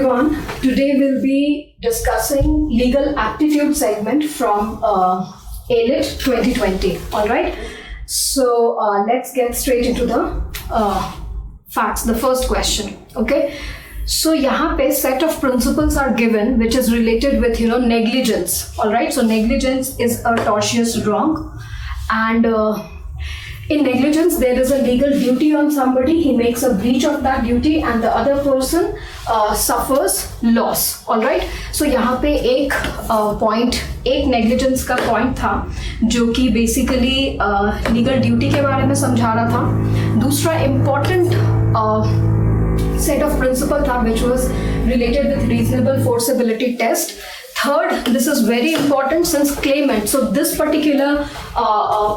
everyone. Today we'll be discussing legal aptitude segment from ALIT 2020. All right. So let's get straight into the facts. The first question. Okay. So यहाँ पे set of principles are given which is related with negligence. All right. So negligence is a tortious wrong, and in negligence, there is a legal duty on somebody. He makes a breach of that duty, and the other person suffers loss. All right. So यहाँ पे एक point, एक negligence का point था, जो कि basically legal duty के बारे में समझा रहा था. दूसरा important set of principle था, which was related with reasonable forcibility test. Third, this is very important since claimant. So this particular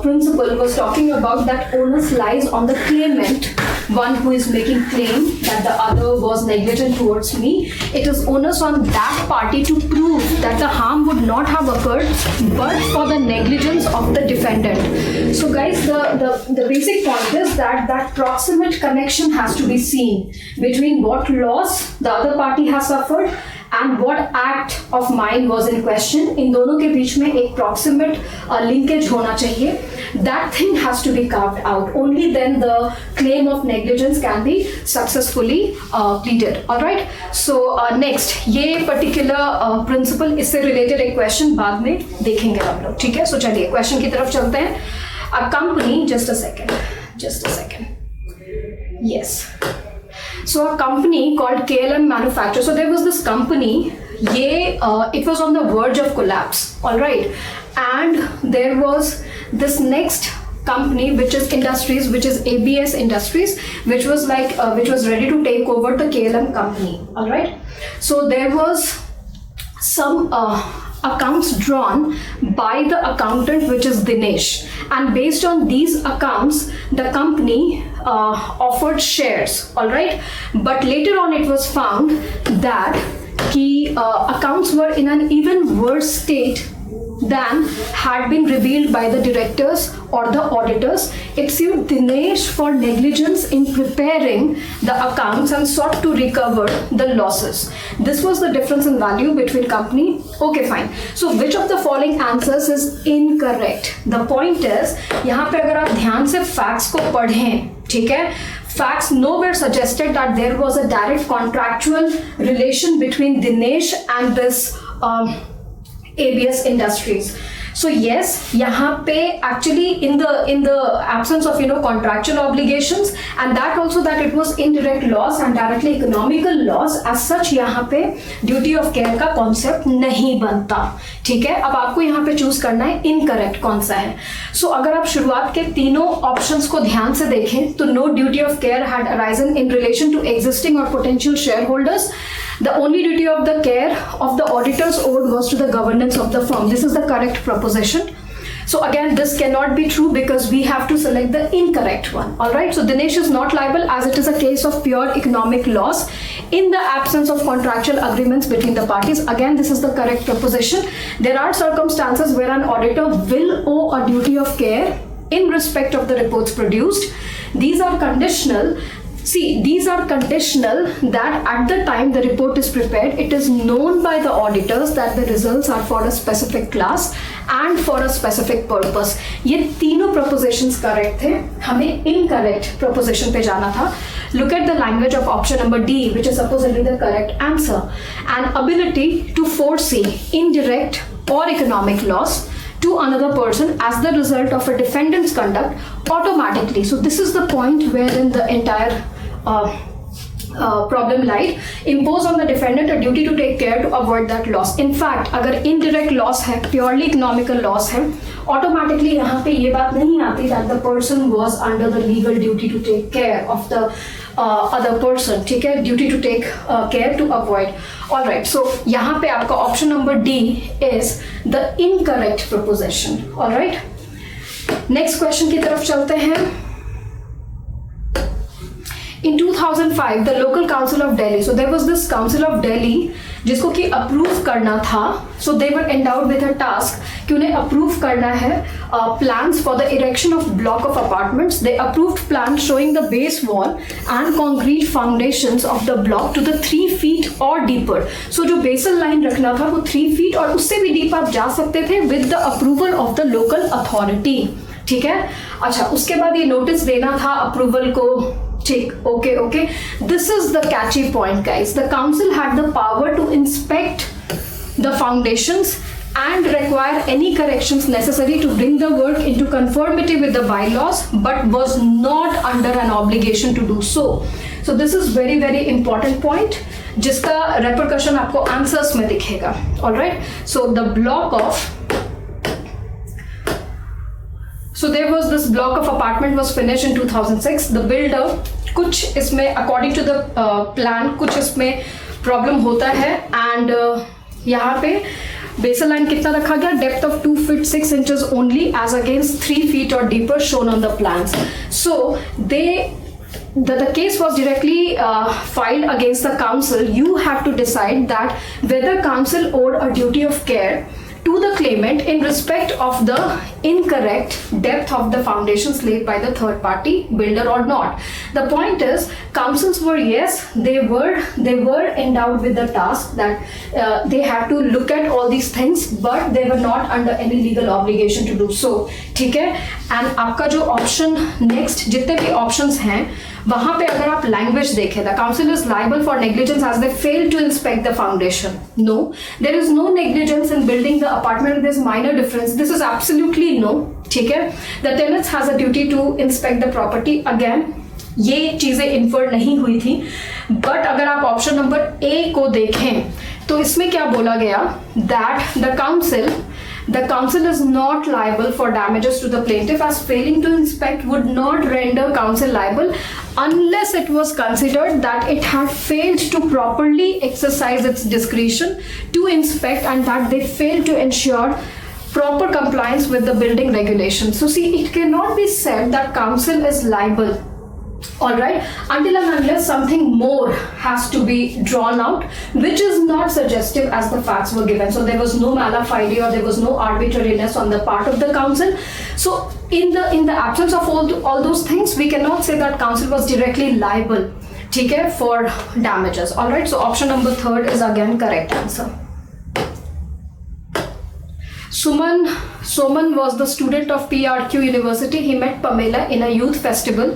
principle was talking about that onus lies on the claimant, one who is making claim that the other was negligent towards me. It is onus on that party to prove that the harm would not have occurred but for the negligence of the defendant. So guys, the basic point is that proximate connection has to be seen between what loss the other party has suffered and what act of mine was in question. इन दोनों के बीच में एक proximate linkage होना चाहिए. That thing has to be carved out. Only then the claim of negligence can be successfully pleaded. All right. So next, ये particular principle इससे related एक question बाद में देखेंगे हम लोग. ठीक है. So चलिए question की तरफ चलते हैं. A company, just a second. Yes. So a company called KLM Manufacture. So there was this company, it was on the verge of collapse, all right. And there was this next company, which is Industries, which is ABS Industries, which was ready to take over the KLM company, all right. So there was some accounts drawn by the accountant, which is Dinesh, and based on these accounts the company offered shares, all right. But later on it was found that accounts were in an even worse state than had been revealed by the directors or the auditors. It sued Dinesh for negligence in preparing the accounts and sought to recover the losses. This was the difference in value between company. Okay, fine. So which of the following answers is incorrect? The point is, यहाँ पे अगर आप ध्यान से facts को पढ़ें, ठीक है, facts nowhere suggested that there was a direct contractual relation between Dinesh and this ABS Industries. So yes, यहाँ पे actually in the absence of contractual obligations, and that also that it was indirect loss and directly economical loss, as such यहाँ पे duty of care का concept नहीं बनता. ठीक है. अब आपको यहाँ पे choose करना है incorrect कौन सा है. So अगर आप शुरुआत के तीनों options को ध्यान से देखें तो no duty of care had arisen in relation to existing or potential shareholders. The only duty of the care of the auditors owed was to the governance of the firm. This is the correct proposition. So again, this cannot be true because we have to select the incorrect one. All right. So Dinesh is not liable as it is a case of pure economic loss in the absence of contractual agreements between the parties. Again, this is the correct proposition. There are circumstances where an auditor will owe a duty of care in respect of the reports produced. These are conditional. See, these are conditional that at the time the report is prepared, it is known by the auditors that the results are for a specific class and for a specific purpose. ये तीनों propositions correct थे. हमें incorrect proposition पे जाना था. Look at the language of option number D, which is supposedly the correct answer. An ability to foresee indirect or economic loss to another person as the result of a defendant's conduct automatically. So this is the point wherein the entire problem lied. Impose on the defendant a duty to take care to avoid that loss. In fact, अगर indirect loss है, purely economical loss है, automatically यहाँ पे ये बात नहीं आती that the person was under the legal duty to take care of the other person. ठीक है, duty to take care to avoid. All right. So यहाँ पे आपका option number D is the incorrect proposition. All right. Next question की तरफ चलते हैं. In 2005, the local council of Delhi. So there was this council of Delhi जिसको कि approve करना था. So they were endowed with a task कि उन्हें अप्रूव करना है plans for the erection of block of apartments. They approved plan showing the base wall and concrete foundations of the block to the 3 feet और deeper. So जो basal line रखना था वो 3 feet और उससे भी डीप आप जा सकते थे with the approval of the local authority. ठीक है. अच्छा, उसके बाद ये नोटिस देना था अप्रूवल को. ठीक, okay okay. This is the catchy point guys. The council had the power to inspect the foundations and require any corrections necessary to bring the work into conformity with the bylaws, but was not under an obligation to do so. So this is very very important point, जिसका repercussion आपको answers में दिखेगा. All right. So the block of So there was this block of apartment was finished in 2006. The builder कुछ इसमें according to the plan कुछ इसमें problem होता है and यहाँ पे बेसल लाइन कितना रखा गया? Depth of 2 feet 6 inches only as against 3 feet और deeper shown on the plans. So the case was directly filed against the council. You have to decide that whether council owed a duty of care to the claimant in respect of the incorrect depth of the foundations laid by the third party builder or not. The point is, councils were, yes, they were endowed with the task that they have to look at all these things, but they were not under any legal obligation to do so. ठीक है. And आपका जो option next जितने भी options हैं वहां पे अगर आप लैंग्वेज देखें, the council is liable for negligence as they fail to inspect the foundation. No, there is no negligence in building the apartment. This minor difference. This is absolutely no. ठीक है. The tenants has a duty to inspect the property. Again ये चीजें infer नहीं हुई थी, but अगर आप option number ए को देखें तो इसमें क्या बोला गया? That the council is not liable for damages to the plaintiff, as failing to inspect would not render council liable unless it was considered that it had failed to properly exercise its discretion to inspect and that they failed to ensure proper compliance with the building regulations. So see, it cannot be said that council is liable, all right, until and unless something more has to be drawn out, which is not suggestive as the facts were given. So there was no mala fide or there was no arbitrariness on the part of the council. So in the absence of all those things, we cannot say that council was directly liable, ठीक है, for damages. All right, so option number 3 is again correct answer. Soman was the student of PRQ University. He met Pamela in a youth festival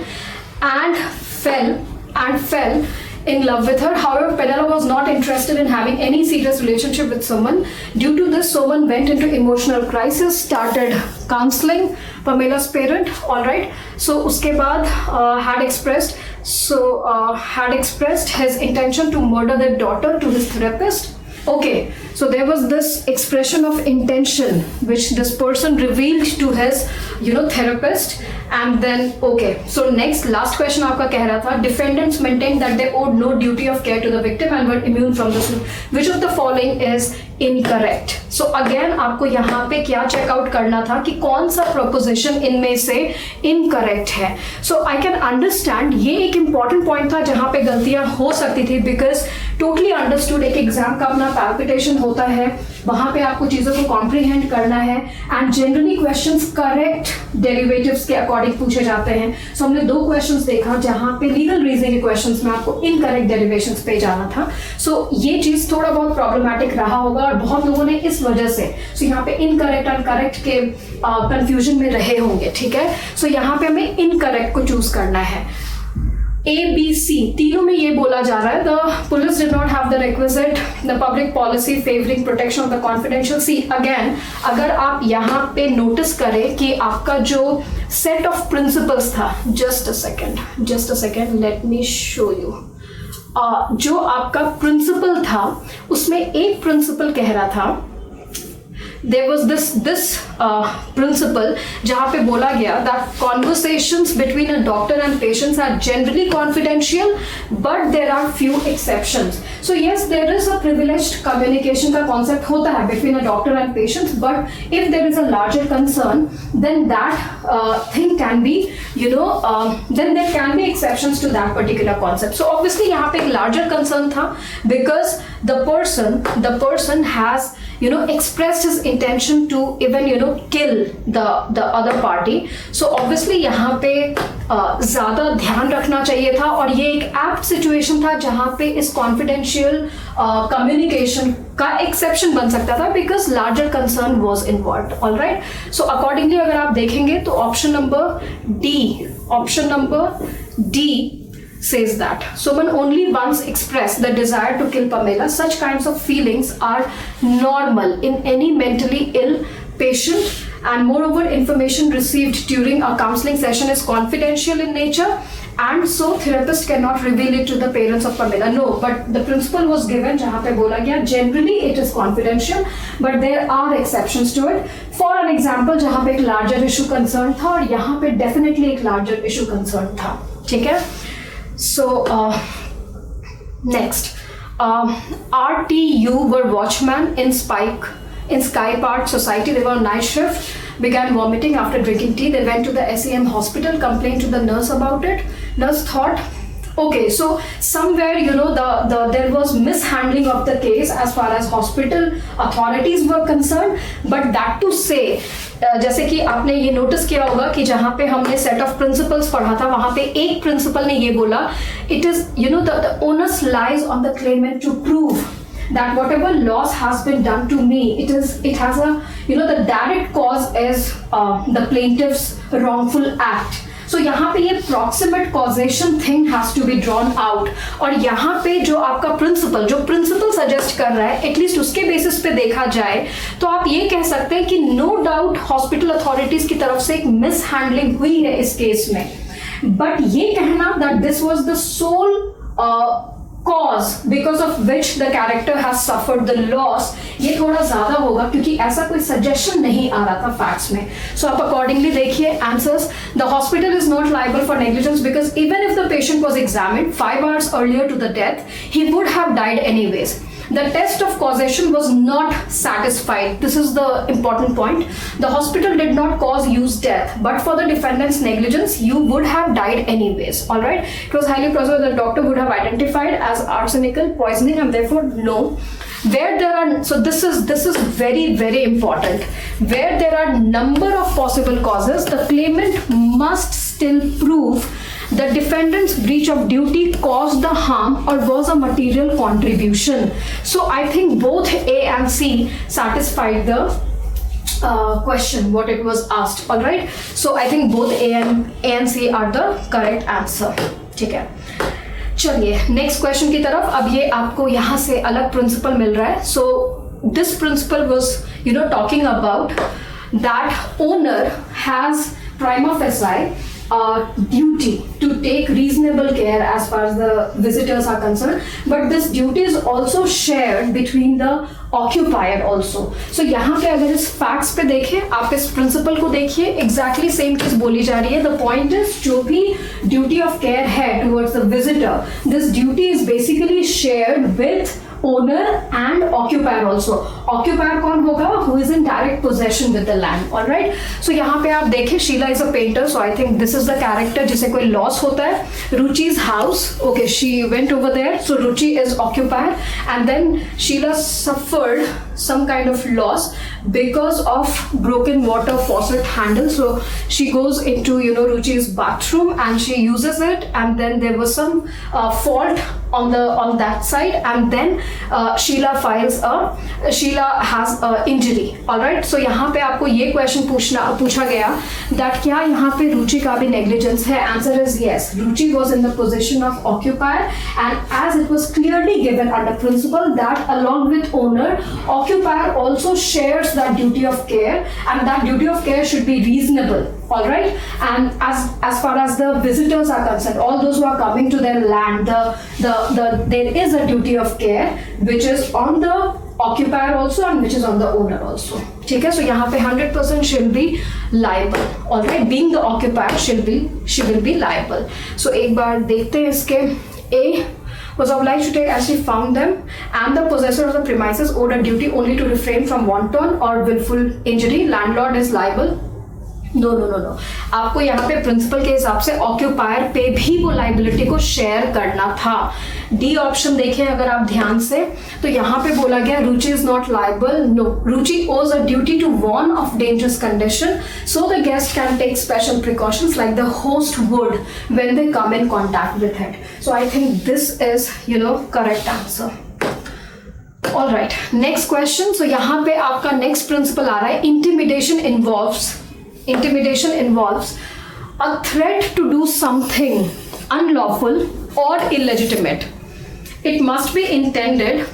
and fell in love with her. However, Pamela was not interested in having any serious relationship with Soman. Due to this, Soman went into emotional crisis, started counseling Pamela's parent. All right. So उसके बाद had expressed his intention to murder their daughter to his therapist. Okay, so there was this expression of intention which this person revealed to his therapist. And then okay, so next last question आपका कह रहा था, defendants maintained that they owed no duty of care to the victim and were immune from the suit. Which of the following is incorrect? So again आपको यहाँ पे क्या checkout करना था कि कौन सा proposition इनमें से incorrect है. So I can understand ये एक important point था जहाँ पे गलतियाँ हो सकती थी, because totally understood एक एग्जाम का अपना palpitation होता है, वहाँ पे आपको चीज़ों को comprehend करना है and generally questions correct derivatives के अकॉर्डिंग पूछे जाते हैं. सो हमने 2 क्वेश्चंस देखा जहां पे लीगल रीजनिंग के क्वेश्चंस में आपको इनकरेक्ट डेरिवेशंस पे जाना था. सो ये चीज थोड़ा बहुत प्रॉब्लमैटिक रहा होगा और बहुत लोगों ने इस वजह से यहाँ पे इनकरेक्ट एंड करेक्ट के कंफ्यूजन में रहे होंगे. ठीक है. सो यहाँ पे हमें इनकरेक्ट को चूज करना है. ABC तीनों में ये बोला जा रहा है, the police did not have the requisite the public policy favoring protection of the confidential. See again, अगर आप यहाँ पे नोटिस करें कि आपका जो set of principles था, just a second, let me show you. जो आपका प्रिंसिपल था उसमें एक प्रिंसिपल कह रहा था there was this principle जहाँ पे बोला गया that conversations between a doctor and patients are generally confidential, but there are few exceptions. So yes, there is a privileged communication का concept होता है between a doctor and patients, but if there is a larger concern, then that thing can be, then there can be exceptions to that particular concept. So obviously यहाँ पे एक larger concern था because the person has expressed his intention to even kill the other party. So obviously यहाँ पे ज़्यादा ध्यान रखना चाहिए था, और ये एक apt situation था जहाँ पे इस confidential communication का exception बन सकता था because larger concern was involved. All right. So accordingly अगर आप देखेंगे तो option number D says that Suman only once expressed the desire to kill Pamela. Such kinds of feelings are normal in any mentally ill patient, and moreover information received during a counseling session is confidential in nature, and so therapist cannot reveal it to the parents of Pamela. No, but the principle was given जहाँ पे बोला गया generally it is confidential, but there are exceptions to it. For an example जहाँ पे एक larger issue concern था और यहाँ पे definitely एक larger issue concern था. ठीक है? So next, RTU were watchman in Sky Park Society. They were on night shift, began vomiting after drinking tea. They went to the SEM hospital, complained to the nurse about it. Nurse thought, okay, so somewhere there was mishandling of the case as far as hospital authorities were concerned, but that to say, जैसे कि आपने ये notice किया होगा कि जहाँ पे हमने सेट ऑफ प्रिंसिपल्स पढ़ा था वहाँ पे एक प्रिंसिपल ने ये बोला, it is the onus lies on the claimant to prove that whatever loss has been done to me, it has a the direct cause is the plaintiff's wrongful act. So यहाँ पे ये proximate causation thing has to be drawn out, और यहाँ पे जो आपका जो principal suggest कर रहा है एटलीस्ट उसके बेसिस पे देखा जाए तो आप ये कह सकते हैं कि नो डाउट हॉस्पिटल अथॉरिटीज की तरफ से एक मिस हैंडलिंग हुई है इस केस में, बट ये कहना that this was the sole cause because of which the character has suffered the loss, ये थोड़ा ज्यादा होगा क्योंकि ऐसा कोई suggestion नहीं आ रहा था facts में. So आप accordingly देखिए answers. The hospital is not liable for negligence because even if the patient was examined 5 hours earlier to the death, he would have died anyways. The test of causation was not satisfied. This is the important point. The hospital did not cause Yu's death, but for the defendant's negligence, Yu would have died anyways. All right. It was highly possible the doctor would have identified as arsenical poisoning, and therefore no. Where there are, so this is very, very important. Where there are number of possible causes, the claimant must still prove the defendant's breach of duty caused the harm or was a material contribution. So I think both A and C satisfied the question what it was asked. All right. So I think both A and C are the correct answer. ठीक है. चलिए next question की तरफ. अब ये आपको यहाँ से अलग प्रिंसिपल मिल रहा है. So this principle was talking about that owner has prima facie duty to take reasonable care as far as the visitors are concerned, but this duty is also shared between the occupier also. So यहाँ पे अगर इस facts पे देखें, आप इस principle को देखिए, exactly same चीज बोली जा रही है. The point is जो भी duty of care है towards the visitor, this duty is basically shared with owner and occupier also. Occupier कौन होगा? Who is in direct possession with the land. All right. So यहाँ पे आप देखें, Sheila is a painter, so I think this is the character जिसे कोई loss होता है. Ruchi's house. Okay, she went over there. So Ruchi is occupier, and then Sheila suffered some kind of loss because of broken water faucet handle. So she goes into Ruchi's bathroom and she uses it, and then there was some fault on that side, and then Sheila has a injury. All right. So यहाँ पे आपको ये question पूछा गया that क्या यहाँ पे रुचि का भी negligence है? Answer is yes. Ruchi was in the position of occupier, and as it was clearly given under principle that along with owner, occupier also shares that duty of care, and that duty of care should be reasonable. All right. And as far as the visitors are concerned, all those who are coming to their land, there is a duty of care which is on the occupier also and which is on the owner also. ठीक है, so यहाँ पे 100% she'll be liable. All right, being the occupier, she will be liable. So एक बार देखते हैं इसके. A was obliged to take as she found them, and the possessor of the premises owed a duty only to refrain from wanton or willful injury. Landlord is liable. No. आपको यहाँ पे principal के हिसाब से occupier पे भी वो liability को शेयर करना था. डी ऑप्शन देखें अगर आप ध्यान से, तो यहाँ पे बोला गया Ruchi is not liable. No, Ruchi owes a duty to warn of dangerous condition so the guest can take special precautions like the host would when they come in contact with it. So I think this is correct answer. All right, next question. So यहाँ पे आपका next principle आ रहा है. Intimidation involves a threat to do something unlawful or illegitimate. It must be intended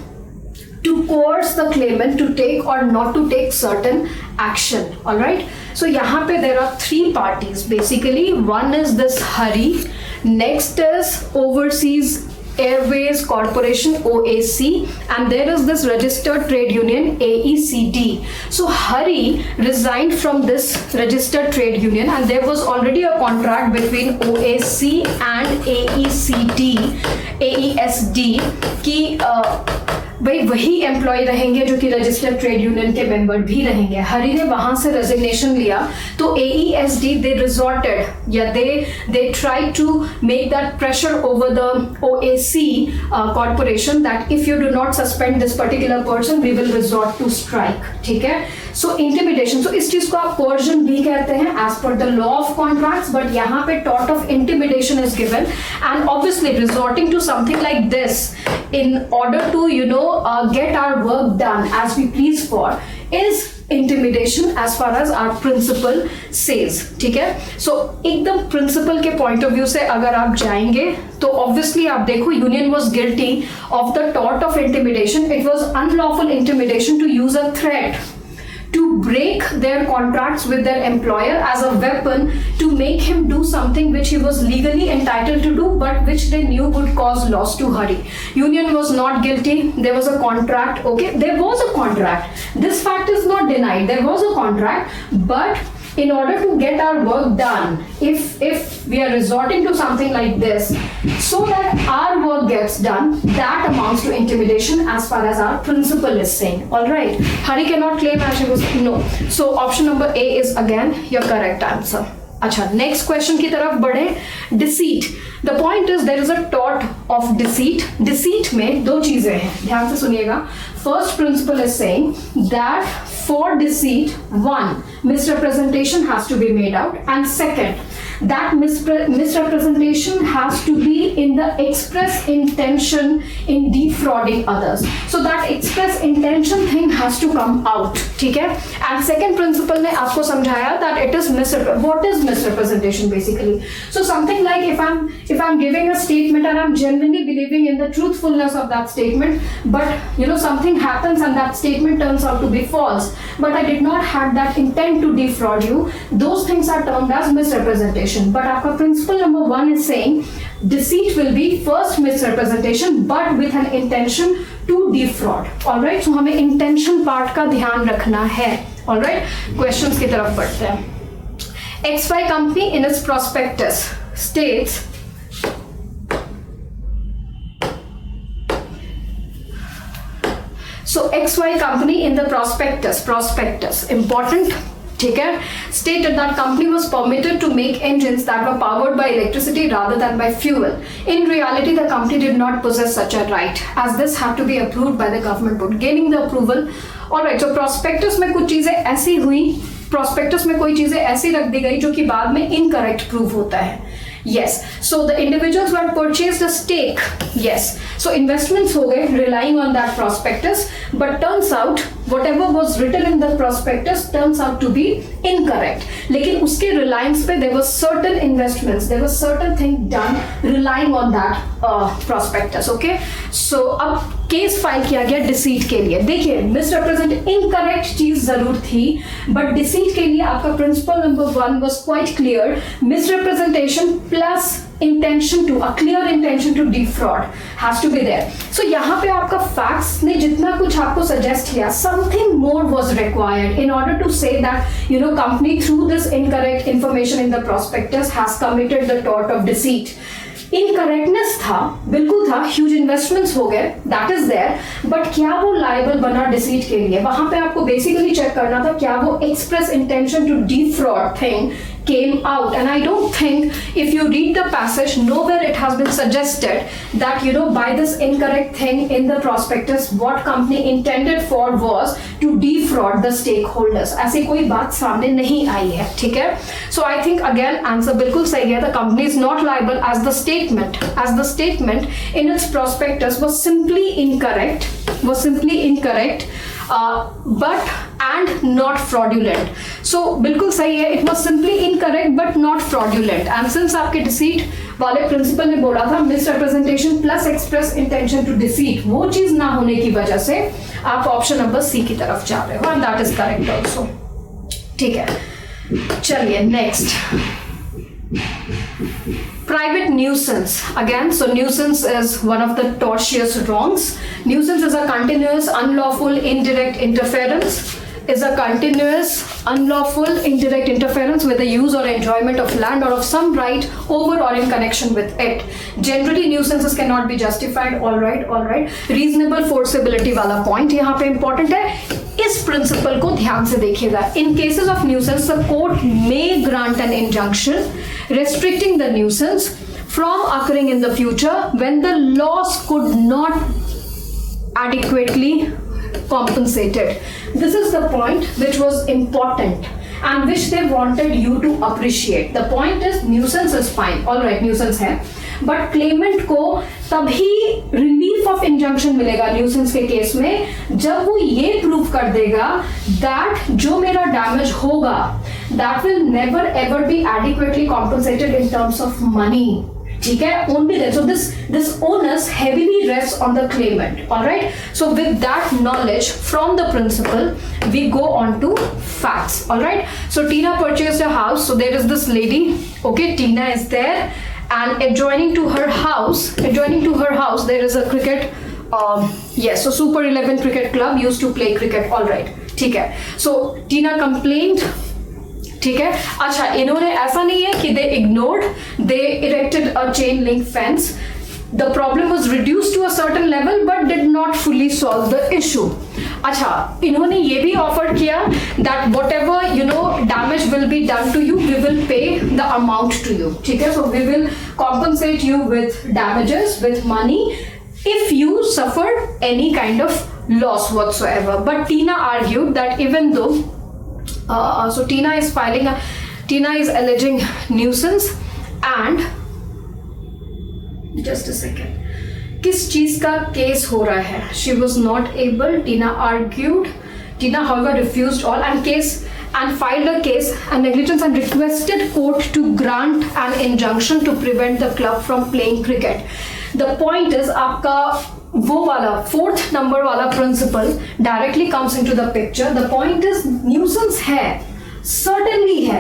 to coerce the claimant to take or not to take certain action. All right. So यहाँ पे there are three parties basically. One is this Hari. Next is Overseas Airways Corporation OAC, and there is this registered trade union AECD. So Hari resigned from this registered trade union, and there was already a contract between OAC and AESD कि भाई वही employ रहेंगे जो कि registered trade union के member भी रहेंगे. हरी ने वहां से रेजिग्नेशन लिया, तो AESD दे रिजॉर्टेड या they try to make that pressure over the OAC corporation that if you do not suspend this particular person we will resort to strike. ठीक है, सो इंटिमिडेशन, तो इस चीज को आप कोर्जन भी कहते हैं एज पर the law of contracts, but यहाँ पे टॉट of intimidation is given and obviously resorting to something like this in order to get our work done as we please for is intimidation as far as our principle says. ठीक है, so एकदम principle के point of view से अगर आप जाएंगे तो obviously आप देखो union was guilty of the tort of intimidation. It was unlawful intimidation to use a threat to break their contracts with their employer as a weapon to make him do something which he was legally entitled to do but which they knew would cause loss to Hari. Union was not guilty. There was a contract. Okay, there was a contract. This fact is not denied. There was a contract, but in order to get our work done, if we are resorting to something like this so that our work gets done, that amounts to intimidation as far as our principle is saying. All right, Hari cannot claim as she was no. So option number A is again your correct answer. अच्छा, next question की तरफ बढ़े. Deceit. The point is there is a टॉट of deceit. Deceit में दो चीजें हैं, ध्यान से सुनिएगा. First principle is saying that for deceit, one, misrepresentation has to be made out, and second, that misrepresentation has to be in the express intention in defrauding others. So that express intention thing has to come out. ठीक है, and second principle ने आपको समझाया that it is what is misrepresentation basically. So something like if I'm giving a statement and I'm genuinely believing in the truthfulness of that statement, but something happens and that statement turns out to be false, but I did not have that intent to defraud you, those things are termed as misrepresentation. But आपका principle number 1 is saying deceit will be first misrepresentation but with an intention to defraud. All right, so हमें intention part का ध्यान रखना है. All right, questions की तरफ बढ़ते हैं. XY company in its prospectus states so XY company in the prospectus important. ठीक है, stated that company was permitted to make engines that were powered by electricity rather than by fuel. In reality, the company did not possess such a right, as this had to be approved by the government board. Gaining the approval. All right, so prospectus में कुछ चीजें ऐसी हुई, prospectus में कोई चीजें ऐसी रख दी गई जो कि बाद में incorrect prove होता है. Yes, so the individuals who had purchased a stake, yes, so investments हो गए relying on that prospectus, but turns out whatever was written in the prospectus turns out to be incorrect. लेकिन उसके reliance पे there was certain investments, there was certain thing done relying on that prospectus. Okay, so अब case file किया गया deceit के लिए. देखिए, misrepresent incorrect चीज जरूर थी, बट डिसीट के लिए आपका principle number 1 was quite clear. Misrepresentation plus intention to, a clear intention to defraud has to be there. So यहाँ पे आपका facts ने जितना कुछ आपको suggest किया, something more was required in order to say that company through this incorrect information in the prospectus has committed the tort of deceit. Incorrectness था, बिल्कुल था, ह्यूज इन्वेस्टमेंट्स हो गए, दैट इज देयर, बट क्या वो liable बना deceit के लिए? वहां पे आपको बेसिकली चेक करना था क्या वो express intention to defraud thing came out. And I don't think, if you read the passage, nowhere it has been suggested that by this incorrect thing in the prospectus what company intended for was to defraud the stakeholders. ऐसी कोई बात सामने नहीं आई है, ठीक है? So I think again answer बिल्कुल सही है. The company is not liable as the statement in its prospectus was simply incorrect, but and not fraudulent. So बिल्कुल सही है, it was simply incorrect but not fraudulent. And since आपके deceit वाले principal ने बोला था misrepresentation plus express intention to deceive, वो चीज ना होने की वजह से आप ऑप्शन नंबर सी की तरफ जा रहे हो, and that is correct also. ठीक है, चलिए next. Private nuisance. Again, so nuisance is one of the tortious wrongs. Nuisance is a continuous, unlawful, indirect interference. Is a continuous, unlawful, indirect interference with the use or enjoyment of land or of some right over or in connection with it. Generally, nuisances cannot be justified. All right. Reasonable forcibility वाला point यहाँ पे important है. इस principle को ध्यान से देखिएगा. In cases of nuisance, the court may grant an injunction restricting the nuisance from occurring in the future when the loss could not adequately compensated. This is the point which was important and which they wanted you to appreciate. The point is nuisance is fine, all right, nuisance है, but claimant को तभी relief of injunction मिलेगा nuisance के case में जब वो ये prove कर देगा that जो मेरा damage होगा that will never ever be adequately compensated in terms of money. ठीक है, only then. So this onus heavily rests on the claimant. All right. So with that knowledge from the principle, we go on to facts. All right. So Tina purchased a house. So there is this lady. Okay, Tina is there, and adjoining to her house, there is a cricket. Yes. So Super 11 Cricket Club used to play cricket. All right. ठीक है. So Tina complained. ठीक है, अच्छा, इन्होंने ऐसा नहीं है कि they ignored, they erected a chain link fence. The problem was reduced to a certain level but did not fully solve the issue. अच्छा, इन्होंने ये भी ऑफर किया that whatever damage will be done to you, we will pay the amount to you. ठीक है, so we will compensate you with damages, with money if you suffered any kind of loss whatsoever. But Tina argued that even though so Tina is alleging nuisance and just a second, किस चीज का case हो रहा है? She was not able. Tina argued. Tina, however, refused all and filed a case and negligence and requested court to grant an injunction to prevent the club from playing cricket. The point is, आपका वो वाला fourth number वाला principle directly comes into the picture. The point is nuisance है, certainly है,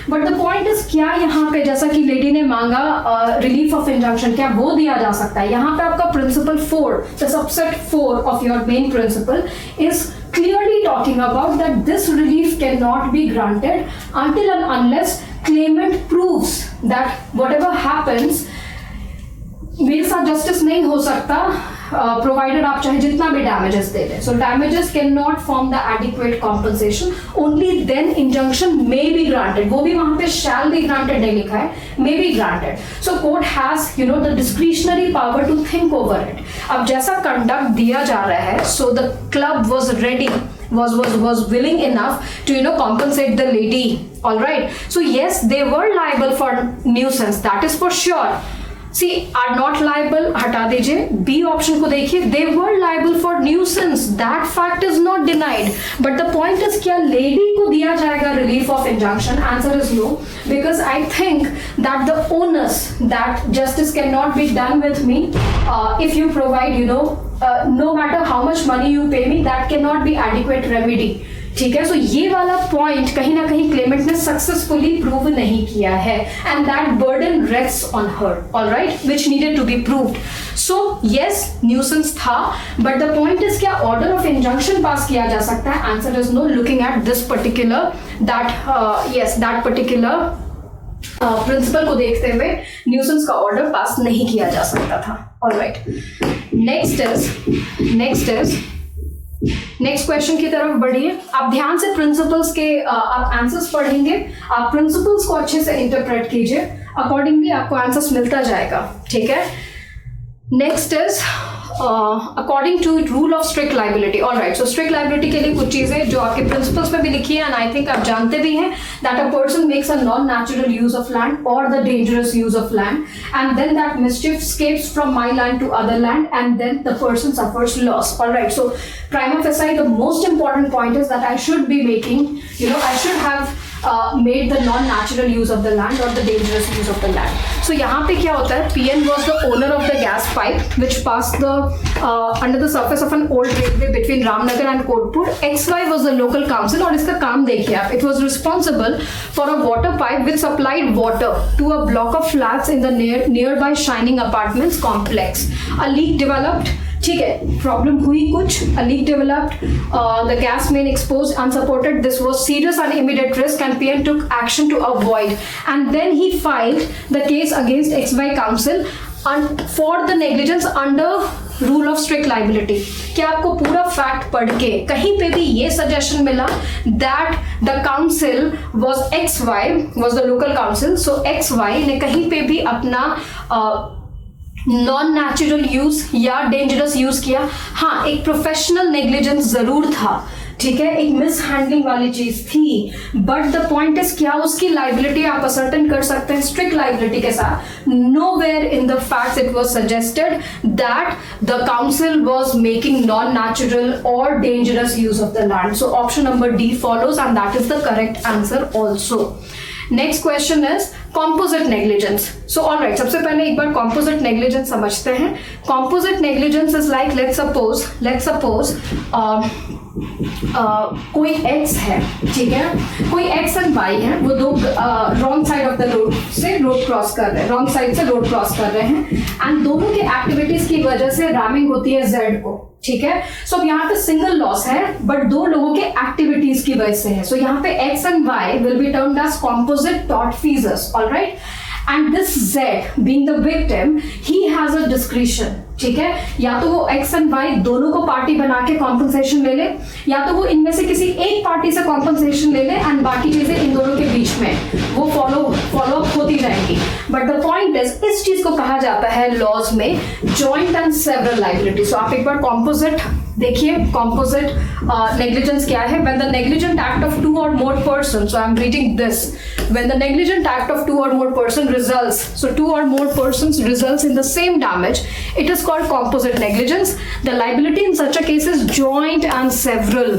but the point is क्या यहाँ पे जैसा कि लेडी ने मांगा relief of injunction, क्या वो दिया जा सकता है? यहाँ पे आपका principle 4, the subset 4 of your main principle is clearly talking about that this relief cannot be granted until and unless claimant proves that whatever happens मेरे साथ जस्टिस नहीं हो सकता प्रोवाइडेड आप चाहे जितना भी डैमेजेस दे दें. So damages can not form the adequate compensation, only then injunction may be granted. वो भी वहां पे शैल बी ग्रांटेड नहीं लिखा है, may be granted. So court has the discretionary power to think over it. अब जैसा कंडक्ट दिया जा रहा है, so the club was ready, was willing enough to compensate the lady. All right, so yes, they were liable for nuisance, that is for sure. See, are not liable, हटा दीजिए. B option को देखिए, they were liable for nuisance. That fact is not denied. But the point is, क्या lady को दिया जाएगा relief of injunction? Answer is no, because I think that the onus that justice cannot be done with me if you provide, no matter how much money you pay me, that cannot be adequate remedy. ठीक है, सो ये वाला point कहीं ना कहीं Clement ने successfully prove नहीं किया है, and that burden rests on her, alright, which needed to be proved. So yes, nuisance था, बट द पॉइंट इज क्या ऑर्डर ऑफ इंजंक्शन पास किया जा सकता है? Answer is no. Looking at this particular that particular principle को देखते हुए nuisance का ऑर्डर पास नहीं किया जा सकता था. ऑलराइट, नेक्स्ट क्वेश्चन की तरफ बढ़िए. आप ध्यान से प्रिंसिपल्स के आप आंसर्स पढ़ेंगे, आप प्रिंसिपल्स को अच्छे से इंटरप्रेट कीजिए, अकॉर्डिंगली आपको आंसर्स मिलता जाएगा. ठीक है, next is according to rule of strict liability. Alright, so strict liability के लिए कुछ चीजें जो आपके प्रिंसिपल्स में भी लिखी है, एंड आई थिंक आप जानते भी हैं, that a person makes a non natural use of land और the dangerous use of land, and then that mischief escapes from my land to other land, and then the person suffers loss. Alright, so prima facie the most important point is that I should be making, I should have made the non-natural use of the land or the dangerous use of the land. So यहाँ पे क्या होता है? PN was the owner of the gas pipe which passed under the surface of an old railway between Ramnagar and Kodpur. XY was the local council, और इसका काम देखिए आप. It was responsible for a water pipe which supplied water to a block of flats in the nearby Shining Apartments complex. A leak developed. ठीक है, problem हुई कुछ, a leak developed, the gas main exposed, unsupported. This was serious and immediate risk, and PN took action to avoid. And then he filed the case against XY Council for the negligence under rule of strict liability. क्या आपको पूरा fact पढ़ के कहीं पे भी ये suggestion मिला that the council was XY was the local council, so XY ने कहीं पे भी अपना नॉन नेचुरल यूज या डेंजरस यूज किया? हाँ, एक प्रोफेशनल नेग्लिजेंस जरूर था, ठीक है, एक मिस हैंडलिंग वाली चीज थी, बट द पॉइंट इज क्या उसकी लाइबिलिटी आप असर्टेन कर सकते हैं स्ट्रिक्ट लाइबिलिटी के साथ? Nowhere in the facts it was suggested that the council was making non natural और dangerous use of the land. So option number D follows, and that is the correct answer also. Next question is composite negligence. So alright, सबसे पहले एक बार composite negligence समझते हैं. Composite negligence is like let's suppose कोई X है, ठीक है, कोई एक्स एंड वाई है, वो दो wrong side of the road से रोड क्रॉस कर रहे हैं, रॉन्ग साइड से रोड क्रॉस कर रहे हैं, एंड दोनों के एक्टिविटीज की वजह से रैमिंग होती है जेड को. ठीक है, सो यहाँ पे सिंगल लॉस है, बट दो लोगों के एक्टिविटीज की वजह से है. सो यहाँ पे X and Y will be termed as composite tortfeasors. Alright, and this Z being the victim, he has a discretion. ठीक है, या तो वो एक्स एंड वाई दोनों को पार्टी बना के कॉम्पनसेशन ले ले, या तो वो इनमें से किसी एक पार्टी से कॉम्पनसेशन ले ले, एंड बाकी चीजें इन दोनों के बीच में वो फॉलो अप होती रहेंगी. बट द पॉइंट इज, इस चीज को कहा जाता है लॉज में joint and several liability. So आप एक बार कॉम्पोजिट देखिए, कॉम्पोजिट नेग्लिजेंस क्या है? When the negligent act of two और more person, so I am reading this, when the negligent act of two और more person results, so two और more persons results in the same damage, it is called composite negligence. The liability in such a case is joint and several.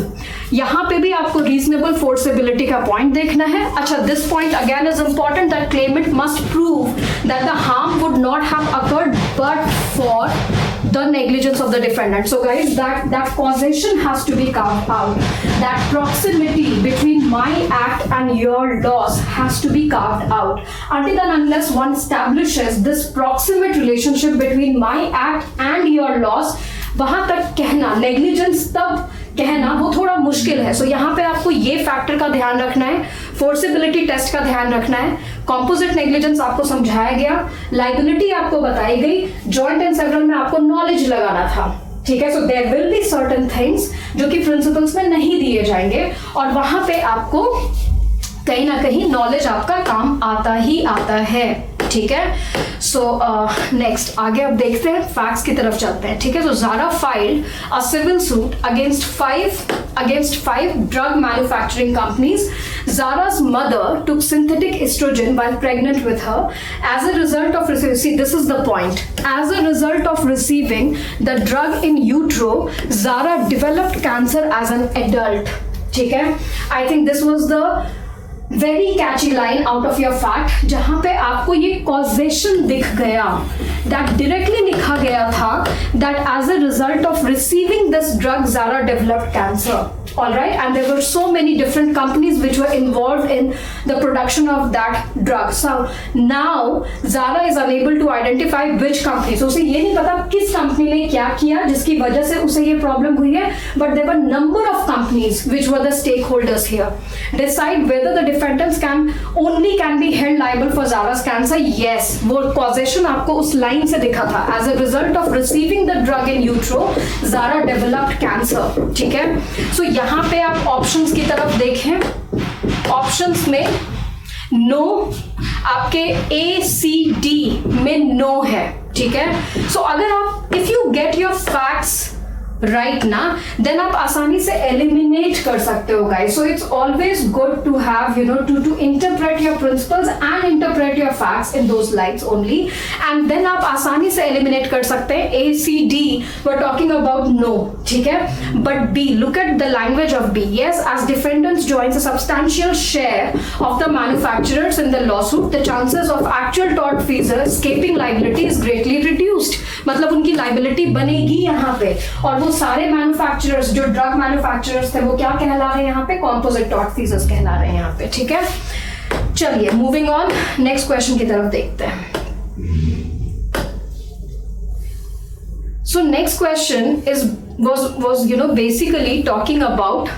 यहाँ पे भी आपको reasonable forcibility का point देखना है. अच्छा, this point again is important that claimant must prove that the harm would not have occurred but for the negligence of the defendant. So guys, that causation has to be carved out. That proximity between my act and your loss has to be carved out. Until and unless one establishes this proximate relationship between my act and your loss, वहां तक कहना negligence तब कहना वो थोड़ा मुश्किल है. So यहाँ पे आपको ये फैक्टर का ध्यान रखना है, फोर्सिबिलिटी टेस्ट का ध्यान रखना है. कॉम्पोजिट नेग्लिजेंस आपको समझाया गया, लाइबिलिटी आपको बताई गई, जॉइंट एंड सेवरल में आपको नॉलेज लगाना था. ठीक है, so there will be certain things जो कि प्रिंसिपल्स में नहीं दिए जाएंगे, और वहां पे आपको कहीं ना कहीं नॉलेज आपका काम आता ही आता है. ठीक है, सो नेक्स्ट आगे अब देखते हैं, फैक्ट्स की तरफ चलते हैं. ठीक है, so Zara filed a civil suit against five drug manufacturing companies. Zara's mother took synthetic estrogen while pregnant with her. As a result of receiving the drug in utero, Zara developed cancer as an adult. ठीक है, I think this was the very catchy line out of your fact, जहां पे आपको ये causation दिख गया, that directly लिखा गया था that as a result of receiving this drug Zara developed cancer. all right, and there were so many different companies which were involved in the production of that drug. So now Zara is unable to identify which company, so उसे ये नहीं पता किस company ने क्या किया जिसकी वजह से उसे ये प्रॉब्लम हुई है, but there were number of companies which were the stakeholders here. Decide whether the defendants can be held liable for Zara's cancer. Yes, वो causation आपको उस लाइन से दिखा था. As a result of receiving the drug in utero, Zara developed cancer. ठीक है, so यहाँ पे आप ऑप्शंस की तरफ देखें. ऑप्शंस में नो, आपके A C D में नो है. ठीक है, सो अगर आप if you get your facts right ना, देन आप आसानी से एलिमिनेट कर सकते हो guys. So it's always good to have to interpret your principles and interpret your facts in those lights only, and then आप आसानी से एलिमिनेट कर सकते हैं. A C D we are talking about no. ठीक है, but B, look at the language of B. Yes, as defendants joins a substantial share of the manufacturers in the lawsuit, the chances of actual tortfeasor escaping liability is greatly reduced. मतलब उनकी liability बनेगी यहाँ पे, और वो सारे manufacturers जो drug manufacturers थे वो क्या कहला रहे हैं यहाँ पे, कॉम्पोजिट टॉर्टफीजर्स कहला रहे हैं यहाँ पे. ठीक है, चलिए मूविंग ऑन, नेक्स्ट क्वेश्चन की तरफ देखते हैं. So next question was basically talking about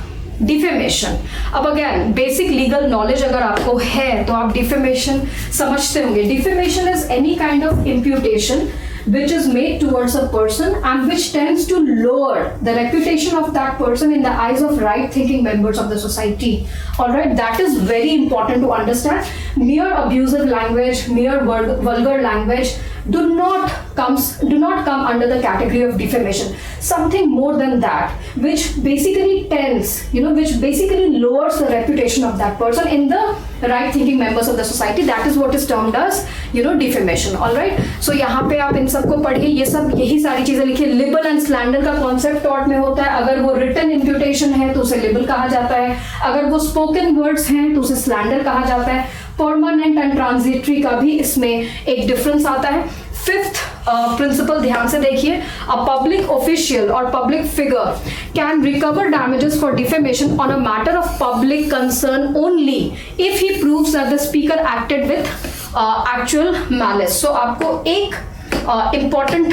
defamation. अब अगेन बेसिक लीगल नॉलेज अगर आपको है तो आप डिफेमेशन समझते होंगे. Defamation is any kind of imputation which is made towards a person and which tends to lower the reputation of that person in the eyes of right thinking members of the society. All right, that is very important to understand. Mere abusive language, mere vulgar language do not come under the category of defamation. Something more than that, which basically tends, which basically lowers the reputation of that person in the right thinking members of the society. That is what is termed as defamation. all right, so यहाँ पे आप इन सबको पढ़िए. ये सब यही सारी चीजें लिखिए. लिबल एंड स्लैंडर का कॉन्सेप्ट टॉट में होता है. अगर वो रिटन इम्प्यूटेशन है तो उसे लिबल कहा जाता है, अगर वो स्पोकन वर्ड्स हैं तो उसे स्लैंडर कहा जाता है. परमानेंट एंड ट्रांजिटरी का भी इसमें एक डिफरेंस आता है. फिफ्थ प्रिंसिपल ध्यान से देखिए. अ पब्लिक ऑफिशियल और public figure can recover damages for defamation on a matter of public concern only if he proves that the speaker acted with actual malice. So आपको एक important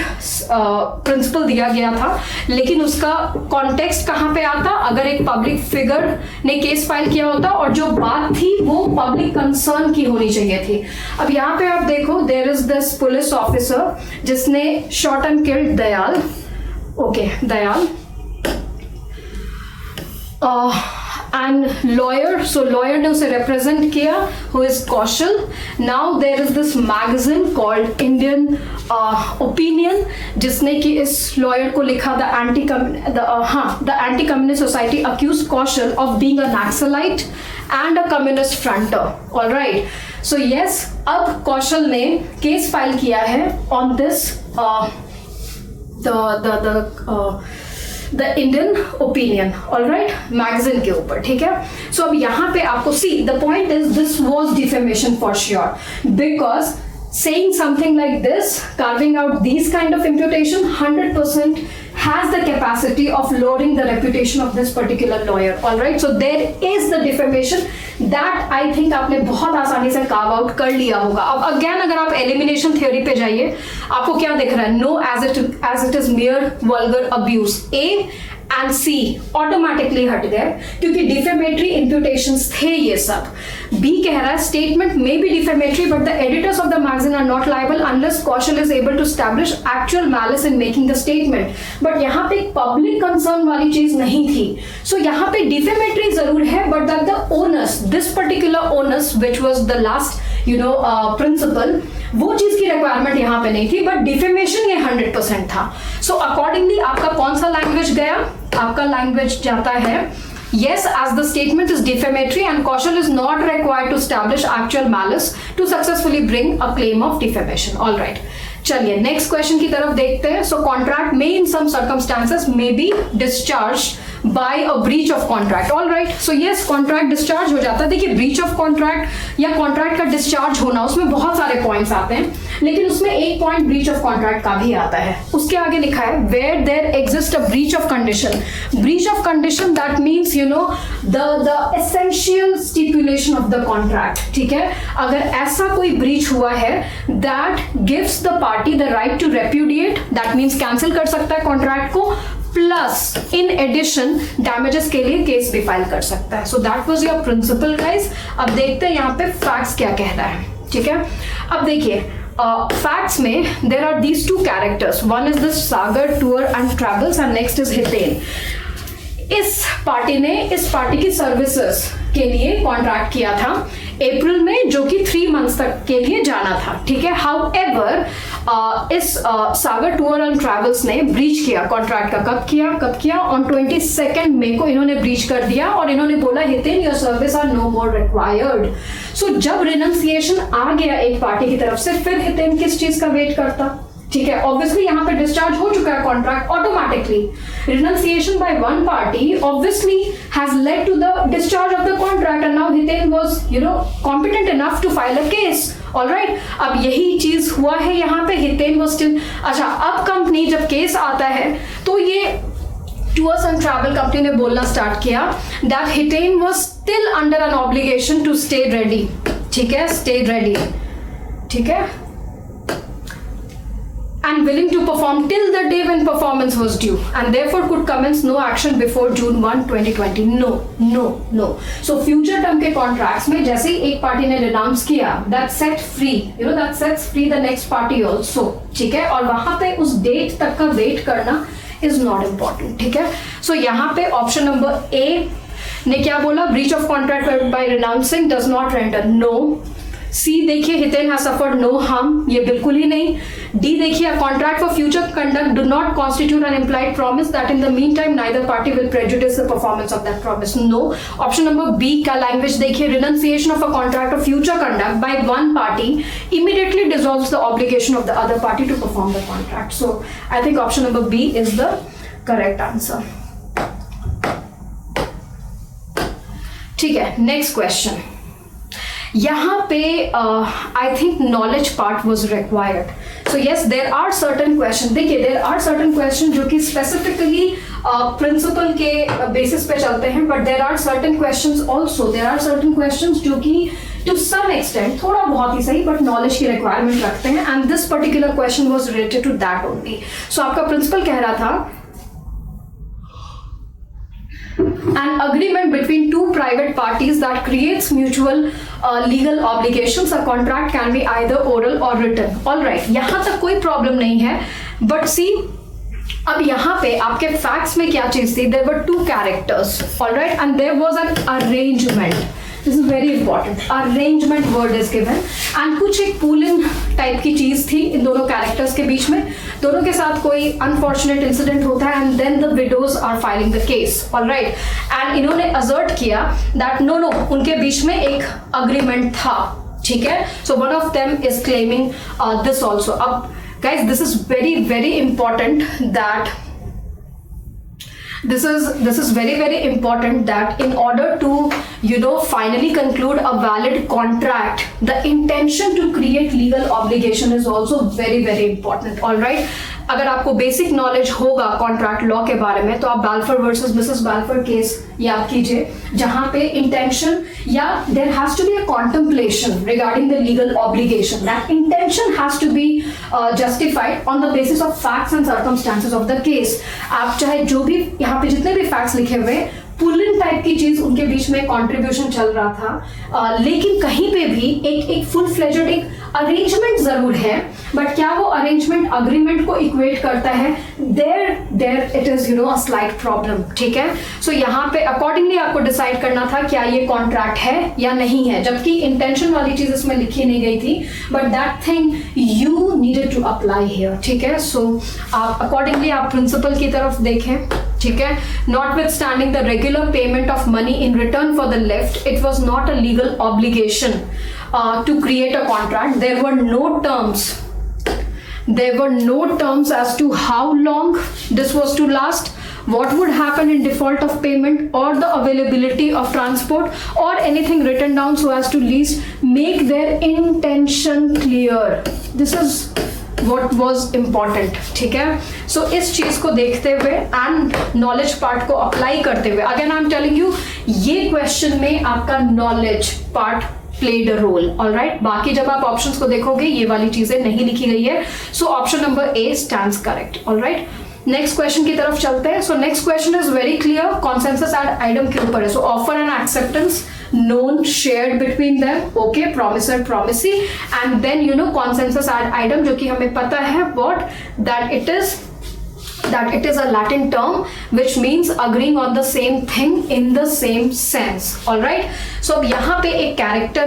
principle दिया गया था, लेकिन उसका कॉन्टेक्स्ट कहां पे आता, अगर एक पब्लिक फिगर ने केस फाइल किया होता और जो बात थी वो पब्लिक कंसर्न की होनी चाहिए थी. अब यहाँ पे आप देखो, there is this police officer जिसने shot and killed Dayal. Okay, Dayal and lawyer, so lawyer ने उसे represent किया, who is Kaushal. Now there is this magazine called Indian Opinion जिसने कि इस lawyer को लिखा, the anti-communist society accused Kaushal of being a Naxalite and a communist fronter. all right, so yes, अब Kaushal ने case file किया है on this the Indian opinion, alright, magazine के ऊपर. ठीक है, सो अब यहाँ पे आपको see the point is this was defamation for sure, because saying something like this, carving out these kind of imputation 100% has the capacity of lowering the reputation of this particular lawyer. all right, so there is the defamation that I think आपने बहुत आसानी से carve out कर लिया होगा. अब again अगर आप elimination theory पे जाइए, आपको क्या दिख रहा है? No, as it is mere vulgar abuse. A and C automatically हट गए क्योंकि डिफेमेटरी इम्प्यूटेशंस थे ये सब. B कह रहा है statement may be defamatory but the editors of the magazine are not liable unless Kaushal is able to establish actual malice in making the statement. But यहाँ पे पब्लिक कंसर्न वाली चीज नहीं थी. सो यहाँ पे डिफेमेटरी जरूर है, but that the owners, this particular owners which was the last principle, वो चीज की रिक्वायरमेंट यहाँ पे नहीं थी, बट डिफेमेशन ये 100% था. सो अकॉर्डिंगली आपका कौन सा लैंग्वेज गया? आपका लैंग्वेज जाता है yes, as the statement is defamatory and Kaushal is not required to establish actual malice to successfully bring a claim of defamation. all right, चलिए नेक्स्ट क्वेश्चन की तरफ देखते हैं. सो कॉन्ट्रैक्ट में in some circumstances may be discharge by a breach of contract. All right, so yes contract discharge हो जाता है। देखिए ब्रीच ऑफ कॉन्ट्रैक्ट या कॉन्ट्रैक्ट का डिस्चार्ज होना, उसमें बहुत सारे पॉइंट्स आते हैं, लेकिन उसमें एक पॉइंट ब्रीच ऑफ कॉन्ट्रैक्ट का भी आता है। उसके आगे लिखा है where there exist a breach of condition. Breach of condition that means you know the essential stipulation of the contract, ठीक है। अगर ऐसा कोई ब्रीच हुआ है that gives the party the right to repudiate, that means cancel कर सकता है कॉन्ट्रैक्ट को, प्लस इन एडिशन डैमेजेस के लिए केस भी फाइल कर सकता है। So that was your principle guys. अब देखते हैं यहाँ पे फैक्ट्स क्या कह रहा है, ठीक है। अब देखिए फैक्ट्स में there are these two characters, one is this Sagar tour and travels and next is Hiten. इस पार्टी ने इस पार्टी की सर्विसेज के लिए कॉन्ट्रैक्ट किया था अप्रैल में, जो कि 3 मंथ्स तक के लिए जाना था, ठीक है। हाउएवर इस सागर टूर एंड ट्रैवल्स ने ब्रीच किया कॉन्ट्रैक्ट का। कब किया ऑन 22 मई को इन्होंने ब्रीच कर दिया और इन्होंने बोला Hiten your service are no more required. So जब रिनंसिएशन आ गया एक पार्टी की तरफ से, फिर हितेन किस चीज का वेट करता, ठीक है। ऑब्वियसली यहाँ पे डिस्चार्ज हो चुका है contract automatically. Renunciation by one party obviously has led to the discharge of the contract and now Hiten was you know competent enough to file a case. Alright, अब यही चीज हुआ है यहाँ पे। हितेन वाज स्टिल, अच्छा अब कंपनी जब केस आता है तो ये टूर्स एंड ट्रैवल कंपनी ने बोलना स्टार्ट किया that Hiten was still under an obligation to stay ready, ठीक है, स्टे रेडी, ठीक है, and willing to perform till the day when performance was due and therefore could commence no action before June 1, 2020. No. So future term के contracts में जैसे ही एक party ने renounce किया, that set free, you know, that sets free the next party also, ठीक है। और वहां पे उस डेट तक का वेट करना is not important, ठीक है। So यहाँ पे ऑप्शन नंबर ए ने क्या बोला, breach of contract by renouncing does not render, no। C देखिए Hiten has suffered no harm, ये बिल्कुल ही नहीं। डी देखिए contract for future conduct do not constitute an implied promise that in the mean time neither party will prejudice the performance of that promise, no. Option number B का language देखिए, renunciation of a contract of future conduct by one party immediately dissolves the obligation of the other party to perform the contract. So I think option number B is the correct answer, ठीक है। Next question, यहाँ पे I think knowledge part was required. So yes there are certain question, देखिए there are certain question जो कि specifically principal के basis पे चलते हैं, but there are certain questions also, there are certain questions जो कि टू सम एक्सटेंट थोड़ा बहुत ही सही बट नॉलेज की रिक्वायरमेंट रखते हैं, and this particular question was related to that only. So आपका प्रिंसिपल कह रहा था an agreement between two private parties that creates mutual legal obligations. A contract can be either oral or written. All right, यहाँ तक कोई problem नहीं है, but सी अब यहाँ पे आपके फैक्ट्स में क्या चीज थी, there were two characters, all right, and there was an arrangement. This is very important. Arrangement word is given and कुछ एक pooling टाइप की चीज थी इन दोनों कैरेक्टर्स के बीच में, दोनों के साथ कोई अनफॉर्चुनेट इंसिडेंट होता है and then the widows are filing the case, alright. And इन्होंने असर्ट किया दैट नो उनके बीच में एक अग्रीमेंट था, ठीक है। So one of them is claiming this also. अब guys this is very very important that this is very very important that in order to finally conclude a valid contract, the intention to create legal obligation is also very very important, all right। अगर आपको basic knowledge होगा contract law के बारे में तो आप Balfour versus Mrs Balfour case याद कीजिए, जहां पे इंटेंशन या there has to be a contemplation regarding the legal obligation, that intention has to be justified on the basis of facts and circumstances of the case. आप चाहे जो भी यहाँ पे जितने भी फैक्ट्स लिखे हुए पुलिंग टाइप की चीज उनके बीच में कॉन्ट्रीब्यूशन चल रहा था, लेकिन कहीं पे भी एक फुल फ्लेजेड एक अरेंजमेंट जरूर है, बट क्या वो अरेंजमेंट अग्रीमेंट को इक्वेट करता है, there it is a slight problem, ठीक है। सो यहाँ पे अकॉर्डिंगली आपको डिसाइड करना था क्या ये कॉन्ट्रैक्ट है या नहीं है, जबकि इंटेंशन वाली चीज इसमें लिखी नहीं गई थी, but that thing you needed to apply here, ठीक है। सो आप अकॉर्डिंगली आप प्रिंसिपल की तरफ देखें, ठीक है। Notwithstanding the regular payment of money in return for the lift, it was not a legal obligation to create a contract. There were no terms. There were no terms as to how long this was to last what would happen in default of payment or the availability of transport or anything written down so as to least make their intention clear. This is what was important. ठीक है, so इस चीज को देखते हुए and knowledge part को apply करते हुए, again I am telling you, ये क्वेश्चन में आपका knowledge part played a role. All right, बाकी जब आप ऑप्शंस को देखोगे ये वाली चीजें नहीं लिखी गई है, so option number A stands correct. All right, next question की तरफ चलते हैं. So next question is very clear, consensus ad idem के ऊपर है. So offer and acceptance known shared between them, okay, promisor promisee, and then you know consensus ad item, जो कि हमें पता है what that it is a Latin term which means agreeing on the same thing in the same sense. All right, so अब यहाँ पे एक character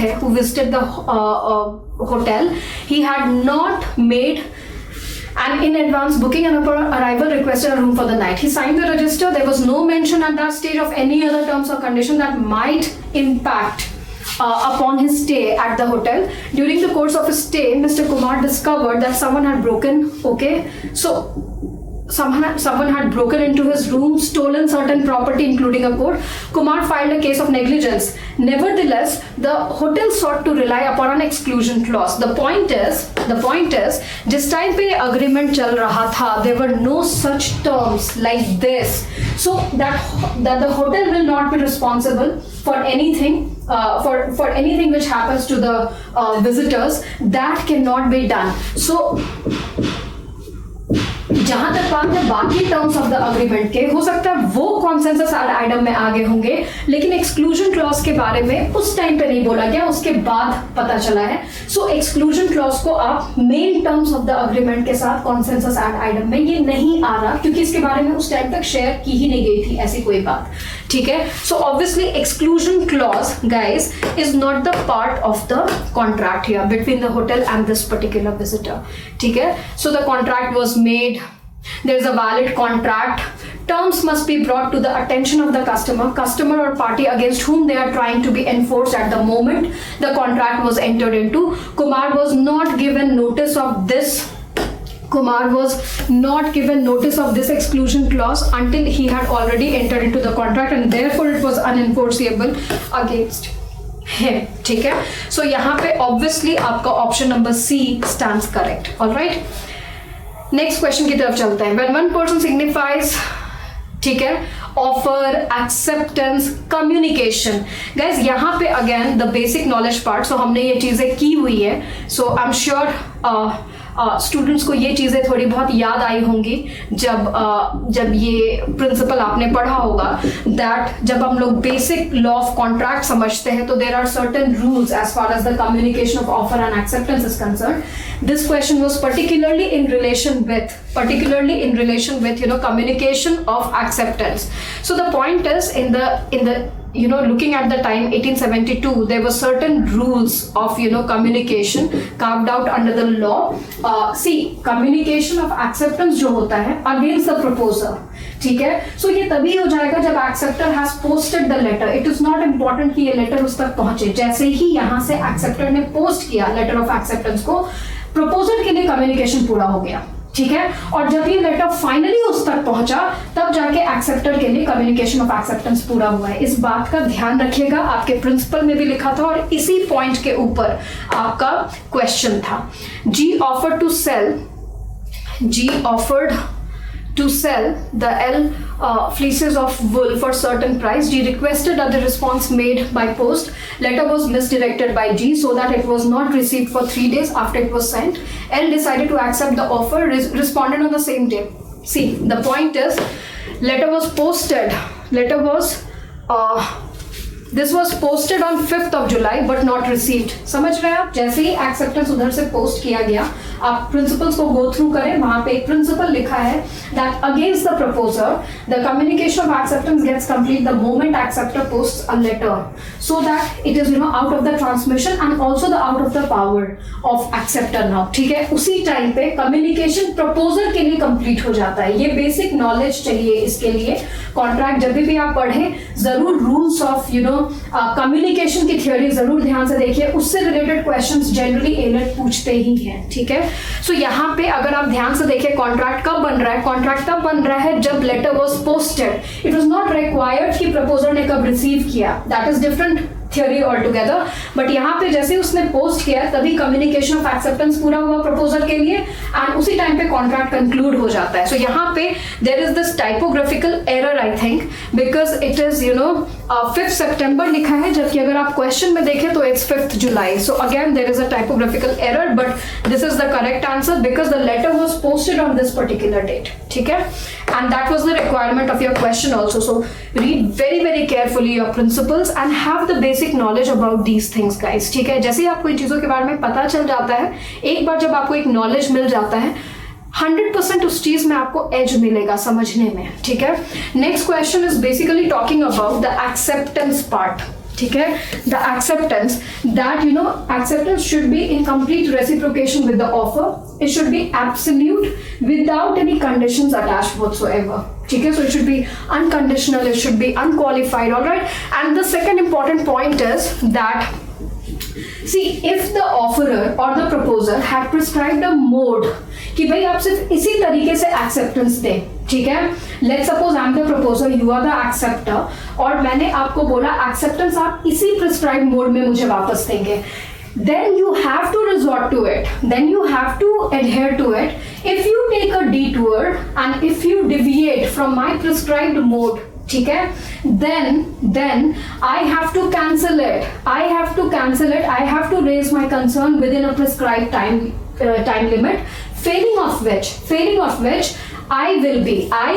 है who visited the hotel. He had not made and in advance booking and upon arrival requested a room for the night. He signed the register. There was no mention at that stage of any other terms or condition that might impact upon his stay at the hotel. During the course of his stay, Mr. Kumar discovered that someone had broken, okay, so someone had broken into his room, stolen certain property including a coat. Kumar filed a case of negligence. Nevertheless, the hotel sought to rely upon an exclusion clause. The point is जिस time पे agreement चल रहा था, there were no such terms like this, so that the hotel will not be responsible for anything for anything which happens to the visitors. That cannot be done. So जहां तक बात है बाकी terms of the agreement के, हो सकता है वो कॉन्सेंसस आइटम में आगे होंगे, लेकिन एक्सक्लूजन क्लॉज के बारे में उस टाइम पे नहीं बोला गया, उसके बाद पता चला है. सो एक्सक्लूजन क्लॉज को आप main terms of the agreement के साथ कॉन्सेंसस आइटम में ये नहीं आ रहा, क्योंकि इसके बारे में उस टाइम तक शेयर की ही नहीं गई थी ऐसी कोई बात. ठीक है, so obviously exclusion clause guys is not the part of the contract here between the hotel and this particular visitor. ठीक है, so the contract was made, there is a valid contract, terms must be brought to the attention of the customer or party against whom they are trying to be enforced at the moment the contract was entered into. Kumar was not given notice of this exclusion clause until he had already entered into the contract, and therefore it was unenforceable against him. ठीक है, so यहाँ पे obviously आपका option number C stands correct. all right, next question की तरफ चलते हैं. When one person signifies, ठीक है, ऑफर, एक्सेप्टेंस, कम्युनिकेशन. गाइज यहाँ पे again the basic knowledge part, so हमने ये चीजें की हुई है. So I am sure students को ये चीजें थोड़ी बहुत याद आई होंगी जब ये प्रिंसिपल आपने पढ़ा होगा, दैट जब हम लोग बेसिक लॉ ऑफ कॉन्ट्रैक्ट समझते हैं तो there are certain rules as far as the communication of offer and acceptance is concern. This question was particularly in relation with communication of acceptance. So the point is in the looking at the time 1872, there were certain rules of communication carved out under the law. See, communication of acceptance जो होता है against the proposer, ठीक है, so ये तभी हो जाएगा जब acceptor has posted the letter. It is not important कि ये letter उस तक पहुंचे. जैसे ही यहाँ से acceptor ने post किया letter of acceptance को, proposer के लिए communication पूरा हो गया. ठीक है, और जब ये लेटर फाइनली उस तक पहुंचा तब जाके एक्सेप्टर के लिए कम्युनिकेशन ऑफ एक्सेप्टेंस पूरा हुआ है. इस बात का ध्यान रखिएगा, आपके प्रिंसिपल में भी लिखा था और इसी पॉइंट के ऊपर आपका क्वेश्चन था. जी offered to sell the fleeces of wool for certain price. G requested that the response made by post. Letter was misdirected by G so that it was not received for 3 days after it was sent. L decided to accept the offer, responded on the same day. See, the point is, letter was posted. This was posted on 5th of July but not received. समझ रहे हैं आप? जैसे ही acceptance उधर से post किया गया, आप प्रिंसिपल्स को गो थ्रू करें, वहां पे एक प्रिंसिपल लिखा है that against the proposer the communication of acceptance gets complete the moment acceptor posts a letter, so that it is out of the transmission and also the out of the power of acceptor now. ठीक है, उसी time पे communication proposer के लिए complete हो जाता है. ये बेसिक नॉलेज चाहिए इसके लिए. कॉन्ट्रैक्ट जब भी आप पढ़ें जरूर रूल्स ऑफ कम्युनिकेशन की थ्योरी जरूर ध्यान से देखिए, उससे रिलेटेड क्वेश्चंस जनरली एलेट पूछते ही हैं, ठीक है। सो यहाँ पे अगर आप ध्यान से देखिए कॉन्ट्रैक्ट कब बन रहा है, कॉन्ट्रैक्ट तब बन रहा है जब letter was posted, it was not required कि प्रपोजर ने कब रिसीव किया, that is different theory altogether. But यहाँ पे जैसे उसने पोस्ट किया तभी कम्युनिकेशन ऑफ एक्सेप्टेंस पूरा हुआ प्रपोजल के लिए एंड उसी टाइम पे कॉन्ट्रैक्ट कंक्लूड हो जाता है। सो यहाँ पे there is this typographical error I think, because it is 5 September लिखा है, जबकि अगर आप क्वेश्चन में देखें तो it's 5 July. So again there is a typographical error, but this is the correct answer because the letter was posted on this particular date, ठीक है, and that was the requirement of your question also. So read very very carefully your principles and have the basic knowledge about these things guys, ठीक है। जैसे ही आपको इन चीजों के बारे में पता चल जाता है, एक बार जब आपको एक नॉलेज मिल जाता है, 100% उस चीज में आपको एज मिलेगा समझने में, ठीक है। Next question is basically talking about the acceptance part, ठीक है। The acceptance that acceptance should be in complete reciprocation with the offer, it should be absolute without any conditions attached whatsoever, ठीक है। So it should be unconditional, it should be unqualified, all right। And the second important point is that see if the offerer or the proposer had prescribed a mode कि भाई आप सिर्फ इसी तरीके से acceptance दें, ठीक है। Let's suppose I'm the proposer, you are the acceptor, और मैंने आपको बोला acceptance आप इसी prescribed mode में मुझे वापस देंगे, then you have to resort to it, then you have to adhere to it. If you take a detour and if you deviate from my prescribed mode, ठीक है, then I have to cancel it, I have to raise my concern within a prescribed time limit, failing of which I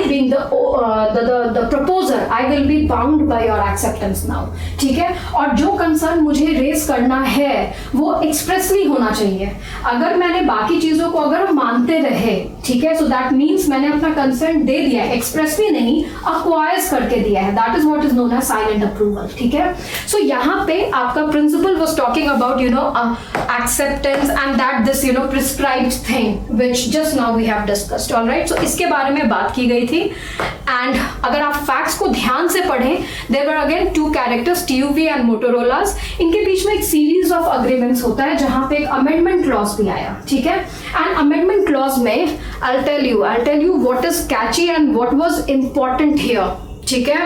being the proposer, I will be bound by your acceptance now, ठीक है। और जो concern मुझे race करना है वो expressly होना चाहिए। अगर मैंने बाकी चीजों को अगर मानते रहे, ठीक है, सो दैट मीन्स मैंने अपना कंसर्न दे दिया है, एक्सप्रेसली नहीं अक्वायर्स करके दिया है, that is what is known as silent approval, ठीक है। सो यहाँ पे आपका principle was talking about acceptance and that this prescribed thing which just now we have discussed, alright. So के बारे में बात की गई थी एंड अगर आप फैक्ट्स को ध्यान से पढ़ें, there were again 2 characters TUV and Motorolas, इनके बीच में एक सीरीज ऑफ अग्रीमेंट्स होता है जहां पे एक अमेंडमेंट क्लॉज भी आया, ठीक है। एंड अमेंडमेंट क्लॉज में I'll tell you what is catchy and what was important here, ठीक है।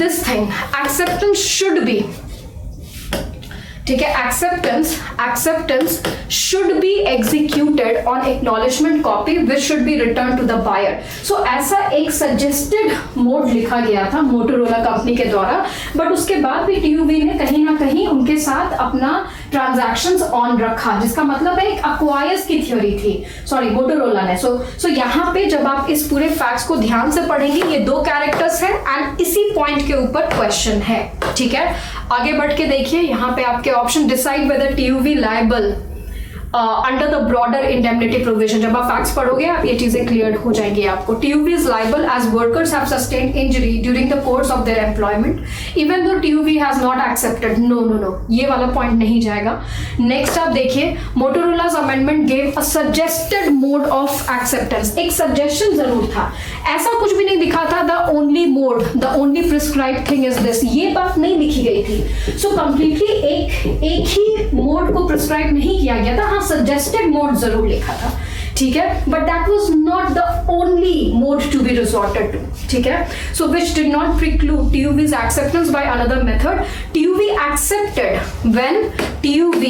This thing acceptance should be, ठीक है, acceptance should be executed on acknowledgement copy which should be returned to the buyer। So ऐसा एक suggested mode लिखा गया था Motorola company के द्वारा, बट उसके बाद भी TUV ने कहीं ना कहीं उनके साथ अपना ट्रांजैक्शंस ऑन रखा, जिसका मतलब है एक अक्वायर्स की थ्योरी थी, सॉरी मोटोरोला ने। सो यहाँ पे जब आप इस पूरे फैक्ट्स को ध्यान से पढ़ेंगे, ये 2 कैरेक्टर्स हैं एंड इसी पॉइंट के ऊपर क्वेश्चन है, ठीक है। आगे बढ़ के देखिए, यहाँ पे आपके option decide whether TUV liable under the broader indemnity provision. जब आप फैक्ट्स पढ़ोगे आप ये चीजें क्लियर हो जाएंगी आपको। TUV is liable as workers have sustained injury during the course of their employment even though TUV has not accepted। no, ये वाला पॉइंट नहीं जाएगा। नेक्स्ट आप देखिए, मोटोरोला's amendment gave a suggested mode of acceptance। एक सजेशन जरूर था, ऐसा कुछ भी नहीं दिखा था the only mode, the only prescribed thing is this, ये बात नहीं लिखी गई थी। सो कंप्लीटली एक ही मोड को प्रिस्क्राइब नहीं किया गया था, हाँ सजेस्टेड मोड जरूर लिखा था, ठीक है, but that was not the only mode to be resorted to, ठीक है। So which did not preclude TUV's acceptance by another method। TUV accepted when TUV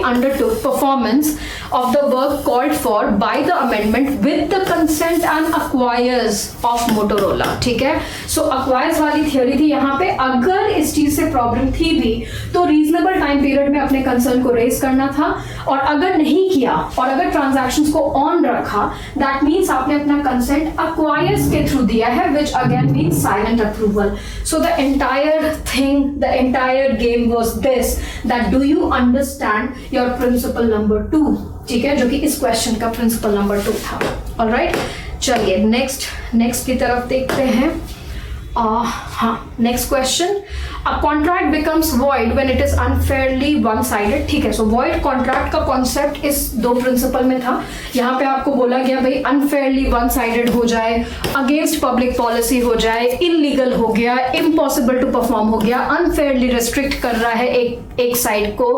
undertook performance of the work called for by the amendment with the consent and acquires of Motorola, ठीक है। सो acquires वाली theory थी यहाँ पे, अगर इस चीज से प्रॉब्लम थी भी तो रीजनेबल टाइम पीरियड में अपने कंसर्न को रेज करना था, और अगर नहीं किया और अगर ट्रांजैक्शंस को ऑन रखा, दैट मीन्स आपने अपना कंसेंट acquires के थ्रू दिया है, which again means silent approval। So the entire thing, the entire game was this, that do you understand your principle number 2, ठीक है, जो कि इस क्वेश्चन का प्रिंसिपल नंबर 2 था। ऑलराइट, चलिए नेक्स्ट की तरफ देखते हैं। हाँ, next question, a contract becomes void when it is unfairly one sided. ठीक है, सो वॉइड कॉन्ट्रैक्ट का कॉन्सेप्ट इस दो प्रिंसिपल में था. यहाँ पे आपको बोला गया भाई अनफेयरली वन साइडेड हो जाए, अगेंस्ट पब्लिक पॉलिसी हो जाए, इलीगल हो गया, इम्पॉसिबल टू परफॉर्म हो गया, अनफेयरली रिस्ट्रिक्ट कर रहा है एक साइड को,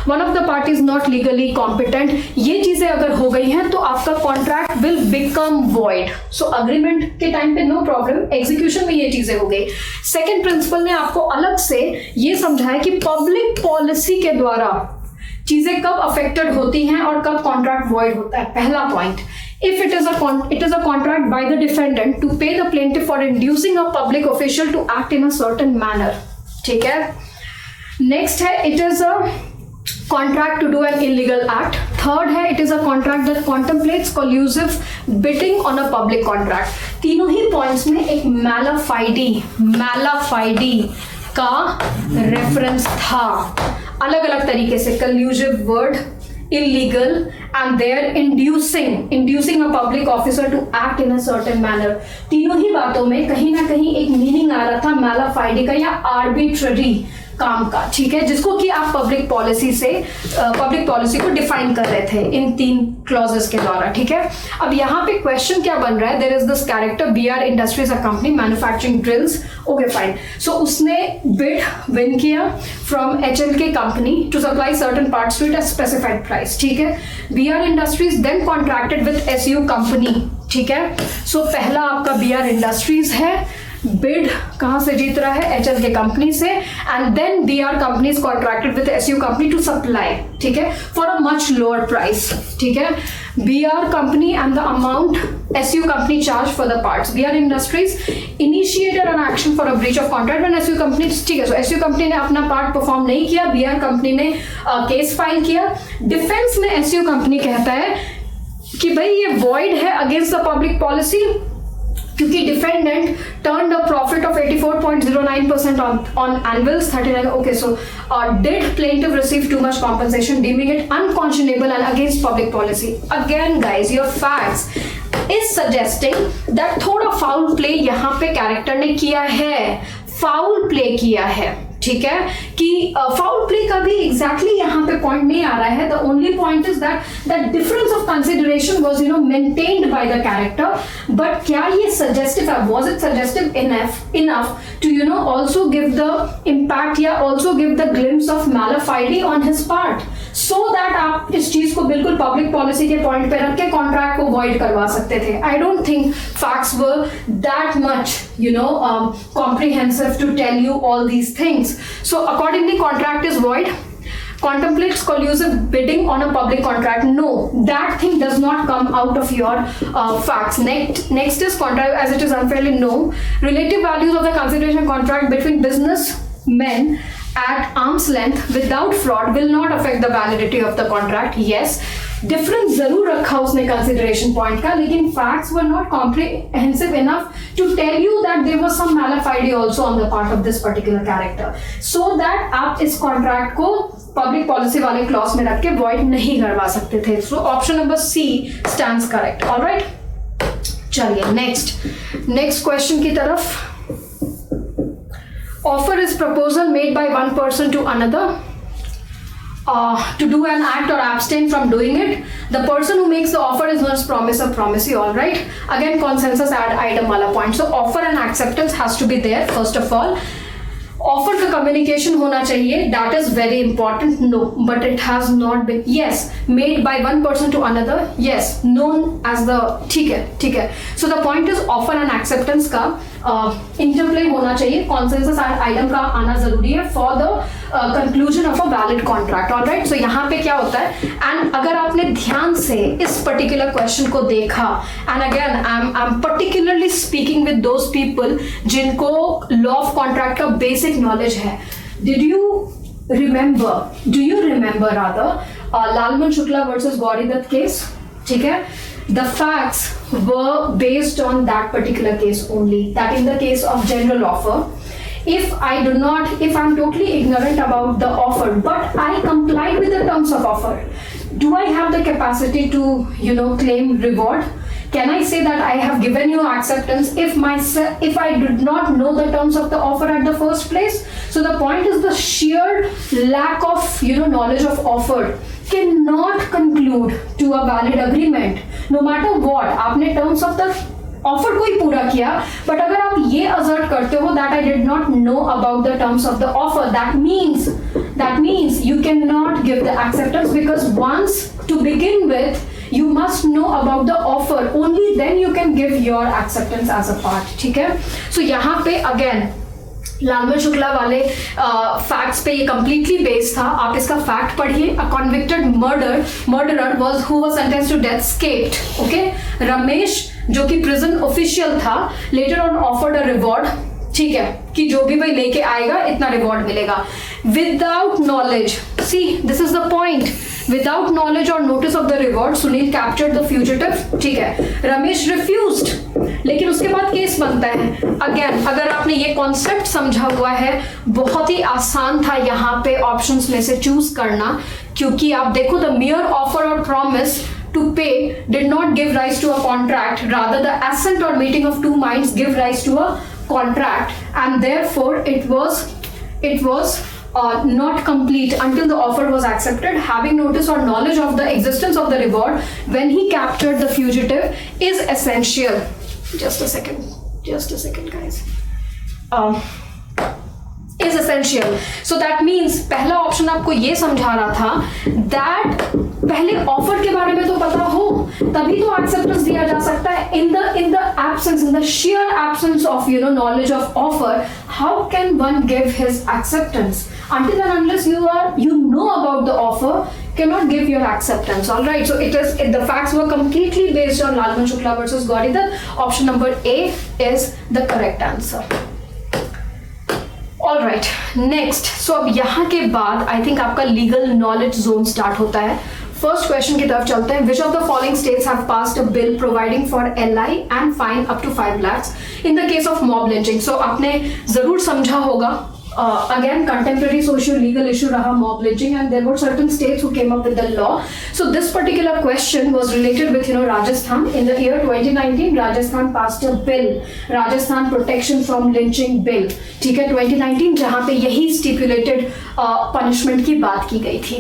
one of the party is not legally competent. ये चीजें अगर हो गई हैं तो आपका contract will become void. So agreement के टाइम पे नो प्रॉब्लम, एग्जीक्यूशन में ये चीजें हो गई. सेकेंड प्रिंसिपल ने आपको अलग से ये समझाया कि पब्लिक पॉलिसी के द्वारा चीजें कब अफेक्टेड होती हैं और कब कॉन्ट्रैक्ट वॉइड होता है. पहला point, if it is a contract by the defendant to pay the plaintiff for inducing a public official to act in a certain manner. ठीक है. नेक्स्ट है, it is a contract to do an illegal act. Third है, it is a contract that contemplates collusive bidding on a public contract. तीनों ही points में एक मैलाफाइडी का reference था. अलग अलग तरीके से collusive word, illegal, and they're inducing a public officer to act in a certain manner. तीनों ही बातों में कहीं ना कहीं एक मीनिंग आ रहा था मैलाफाइडी का या आर्बिट्ररी काम का. ठीक है, जिसको कि आप पब्लिक पॉलिसी को डिफाइन कर रहे थे इन 3 क्लॉजेस के द्वारा. ठीक है, अब यहाँ पे क्वेश्चन क्या बन रहा है, there is this character BR industries a company manufacturing drills. Okay fine, so उसने बिड विन किया from HLK company to supply certain parts to it at specified price. ठीक है, BR industries then contracted with SU company. ठीक है, सो पहला आपका BR industries है, bid कहां से जीत रहा है, HLK कंपनी से, and then BR company is contracted with SU company to supply. ठीक है, for a much lower price. ठीक है, BR company and the amount SU company charge for the parts. BR industries initiated an action for a breach of contract when SU company. ठीक है, सो SU company ने अपना part perform नहीं किया, BR company ने case file किया. Defence में SU company कहता है कि भाई ये वॉइड है अगेंस्ट द पब्लिक पॉलिसी क्योंकि defendant turned a profit of 84.09% on anvils 39. Okay, so did plaintiff receive too much compensation, deeming it unconscionable and against public policy? Again guys, your facts is suggesting that थोड़ा foul play यहाँ पे character ने किया है, foul play किया है. ठीक है, कि फाउल प्ले का भी एग्जैक्टली यहाँ पे पॉइंट नहीं आ रहा है. The only point is that difference of consideration was maintained by the character. But क्या ये सजेस्टिव है, was it suggestive enough to also give the impact या also give the glimpse of mala fide on his part, so that आप इस चीज को बिल्कुल public policy के पॉइंट पे रख के कॉन्ट्रैक्ट को वॉइड करवा सकते थे. I don't think facts were that much comprehensive to tell you all these things. So accordingly contract is void. Contemplates collusive bidding on a public contract. No, that thing does not come out of your facts. Next is contract as it is unfairly. No, relative values of the consideration contract between businessmen at arm's length without fraud will not affect the validity of the contract. Yes, difference जरूर रखा उसने consideration point का, लेकिन facts were not comprehensive enough to tell you that there was some mala fide also on the part of this particular character, so that आप इस contract को public policy वाले clause में रख के वॉइड नहीं करवा सकते थे. So option number C stands correct. Alright, चलिए नेक्स्ट क्वेश्चन की तरफ. Offer is proposal made by one person to another to do an act or abstain from doing it. The person who makes the offer is known as promisor, promisee. All right, again consensus add item wala point. So offer and acceptance has to be there first of all. Offer का communication होना चाहिए, that is very important. No, but it has not been. Yes, made by one person to another. Yes, known as the. ठीक है. So the point is offer and acceptance का interplay होना चाहिए, consensus item का आना जरूरी है for the conclusion of a valid contract. Alright, so यहाँ पे क्या होता है, एंड अगर आपने ध्यान से इस पर्टिकुलर क्वेश्चन को देखा, and again I am particularly speaking with those people जिनको लॉ ऑफ कॉन्ट्रैक्ट का बेसिक knowledge है. Do you remember rather Lalman Shukla versus Gauri Dutt case? ठीक है, the facts were based on that particular case only, that in the case of general offer, if I'm totally ignorant about the offer but I complied with the terms of offer, do I have the capacity to claim reward? Can I say that I have given you acceptance if I did not know the terms of the offer at the first place? So the point is the sheer lack of knowledge of offer cannot conclude to a valid agreement. No matter what, आपने terms of the offer को ही पूरा किया, but अगर आप ये assert करते हो that I did not know about the terms of the offer, that means you can not give the acceptance, because once to begin with you must know about the offer, only then you can give your acceptance as a part. ठीक है, so यहाँ पे again Lalman Shukla वाले facts पे ये completely based था. आप इसका फैक्ट पढ़िए. A convicted murderer was who was sentenced to death escaped. Okay, Ramesh जो कि प्रिजन ऑफिशियल था later on offered a reward. ठीक है, कि जो भी भाई लेके आएगा इतना रिवॉर्ड मिलेगा. Without knowledge, see this is the point, without knowledge और notice of the reward Sunil captured the fugitive. ठीक है, रमेश रिफ्यूज्ड, लेकिन उसके बाद केस बनता है. अगेन अगर आपने ये कॉन्सेप्ट समझा हुआ है, बहुत ही आसान था यहाँ पे ऑप्शंस में से चूज करना, क्योंकि आप देखो द मियर ऑफर और promise to pay did not give rise to a contract, rather the assent or meeting of two minds give rise to a contract, and therefore it was not complete until the offer was accepted. Having notice or knowledge of the existence of the reward when he captured the fugitive is essential. Just a second guys. Is essential. So that means पहला option आपको ये समझा रहा था that पहले offer के बारे में तो पता हो तभी तो एक्सेप्टेंस दिया जा सकता है. in the absence, in the sheer absence of knowledge of offer, how can one give his acceptance? Until and unless you know about the offer, cannot give your acceptance. All right, so the facts were completely based on Lalman Shukla versus Gauri. Option number A is the correct answer. All right, next. So अब यहाँ के बाद I think आपका legal knowledge zone start होता है. First question की तरफ चलते हैं. Which of the following states have passed a bill providing for LI and fine up to 5 lakhs in the case of mob lynching. So आपने जरूर समझा होगा, again contemporary socio legal issue raha mob lynching, and there were certain states who came up with the law. So this particular question was related with Rajasthan. In the year 2019 Rajasthan passed a bill, Rajasthan Protection from Lynching Bill. ठीक है, 2019, जहां पे यही stipulated punishment की बात की गई थी.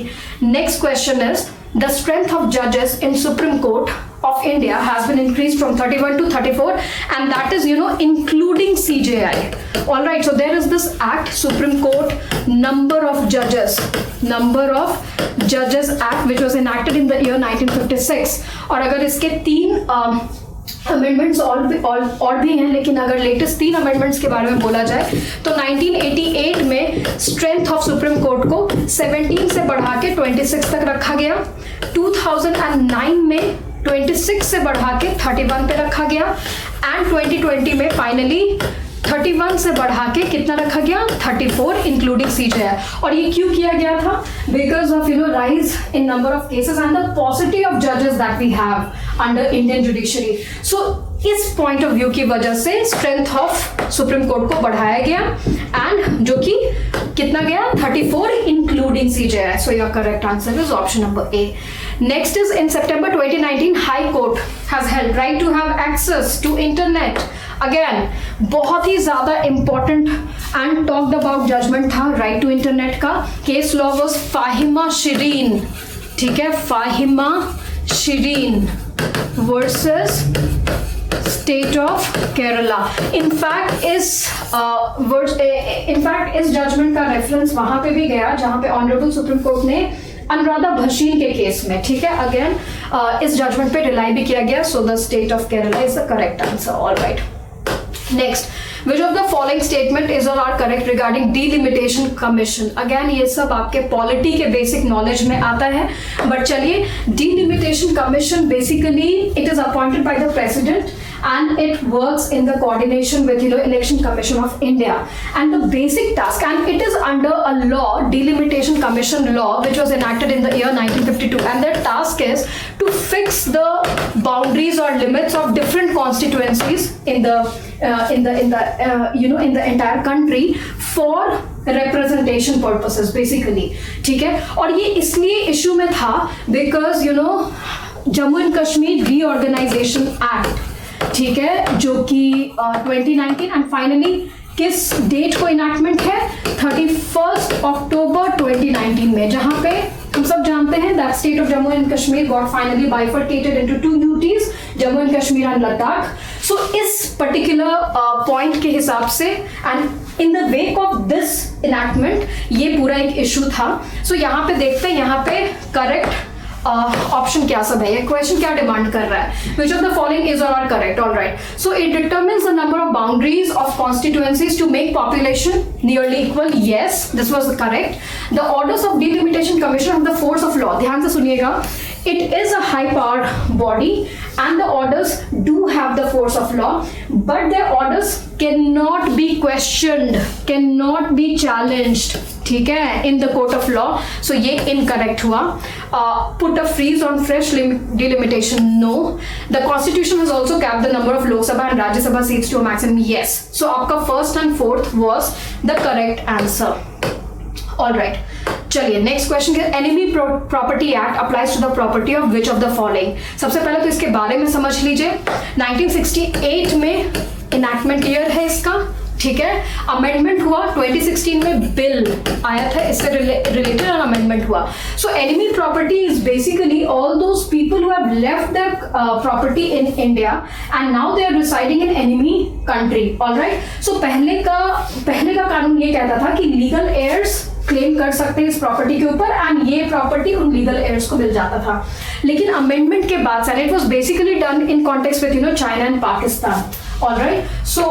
Next question is the strength of judges in Supreme Court of India has been increased from 31 to 34, and that is including CJI. All right, so there is this act, Supreme Court number of judges act, which was enacted in the year 1956. और अगर इसके 3 amendments और भी हैं, लेकिन अगर latest 3 amendments के बारे में बोला जाए तो 1988 में स्ट्रेंथ ऑफ सुप्रीम कोर्ट को 17 से बढ़ा के 26 तक रखा गया. 2009 में 26 से बढ़ा के 31 पे रखा गया, एंड 2020 में फाइनली 31 से बढ़ा के कितना रखा गया, 34 इंक्लूडिंग सीजेआई. और ये क्यों किया गया था? Because of rise in number of cases and the paucity of जजेस that we have under Indian judiciary. So इस पॉइंट ऑफ व्यू की वजह से स्ट्रेंथ ऑफ सुप्रीम कोर्ट को बढ़ाया गया, एंड जो कि कितना गया, 34 including CJI. So your correct answer is option number A. Next is in September 2019, High Court has held right to have access to internet. Again, बहुत ही ज़्यादा important and talked about judgment था right to internet का. Case law was Fahima Shireen. ठीक है, Fahima Shireen versus State of Kerala. In fact, इस judgment का reference वहाँ पे भी गया जहाँ पे Honorable Supreme Court ने अनुराधा भसीन के केस में, ठीक है, अगेन इस जजमेंट पे रिलाई भी किया गया. So the state of Kerala is the correct answer. All right, next, which of the following statement is और are correct regarding delimitation commission. Again ये सब आपके पॉलिटी के बेसिक नॉलेज में आता है, बट चलिए, delimitation commission basically it is appointed by the president and it works in the coordination with Election Commission of India, and the basic task, and it is under a law, Delimitation Commission law, which was enacted in the year 1952, and their task is to fix the boundaries or limits of different constituencies in the entire country for representation purposes basically. ठीक है, और ये इसलिए issue में था because Jammu and Kashmir reorganisation act, ठीक है, जो कि 2019 एंड फाइनली किस डेट को इनैक्टमेंट है, 31 अक्टूबर 2019 में, जहां पे हम सब जानते हैं that state of Jammu and Kashmir got finally bifurcated into two UTs, Jammu and Kashmir and Ladakh. So इस पर्टिकुलर पॉइंट के हिसाब से and in the wake of this enactment ये पूरा एक इशू था. सो यहाँ पे देखते हैं यहाँ पे करेक्ट ऑप्शन क्या सब है, ये क्वेश्चन क्या डिमांड कर रहा है, which of the following is और are correct. All right, so it determines the number of boundaries of constituencies to make population nearly equal. Yes, this was correct. The orders of delimitation commission of the force of law, ध्यान से सुनिएगा, it is a high powered body and the orders do have the force of law, but their orders cannot be questioned, cannot be challenged, ठीक है, in the court of law. So ये incorrect हुआ. Put a freeze on fresh delimitation, no. The constitution has also capped the number of Lok Sabha and Rajya Sabha seats to a maximum. Yes. So आपका first and fourth was the correct answer. All right. चलिए next question, enemy property act applies to the property of which of the following. सबसे पहले तो इसके बारे में समझ लीजिए. 1968 में इनैक्टमेंट ईयर है इसका, ठीक है. अमेंडमेंट हुआ 2016 में, बिल आया था इससे रिलेटेड और अमेंडमेंट हुआ. So enemy property is basically all those people who have left their property in India and now they are residing in enemy country. Alright, so पहले का कानून ये कहता था कि लीगल एयर्स क्लेम कर सकते हैं इस प्रॉपर्टी के ऊपर एंड ये प्रॉपर्टी उन लीगल एयर्स को मिल जाता था. लेकिन अमेंडमेंट के बाद and it was basically done in context with China and Pakistan. Alright, so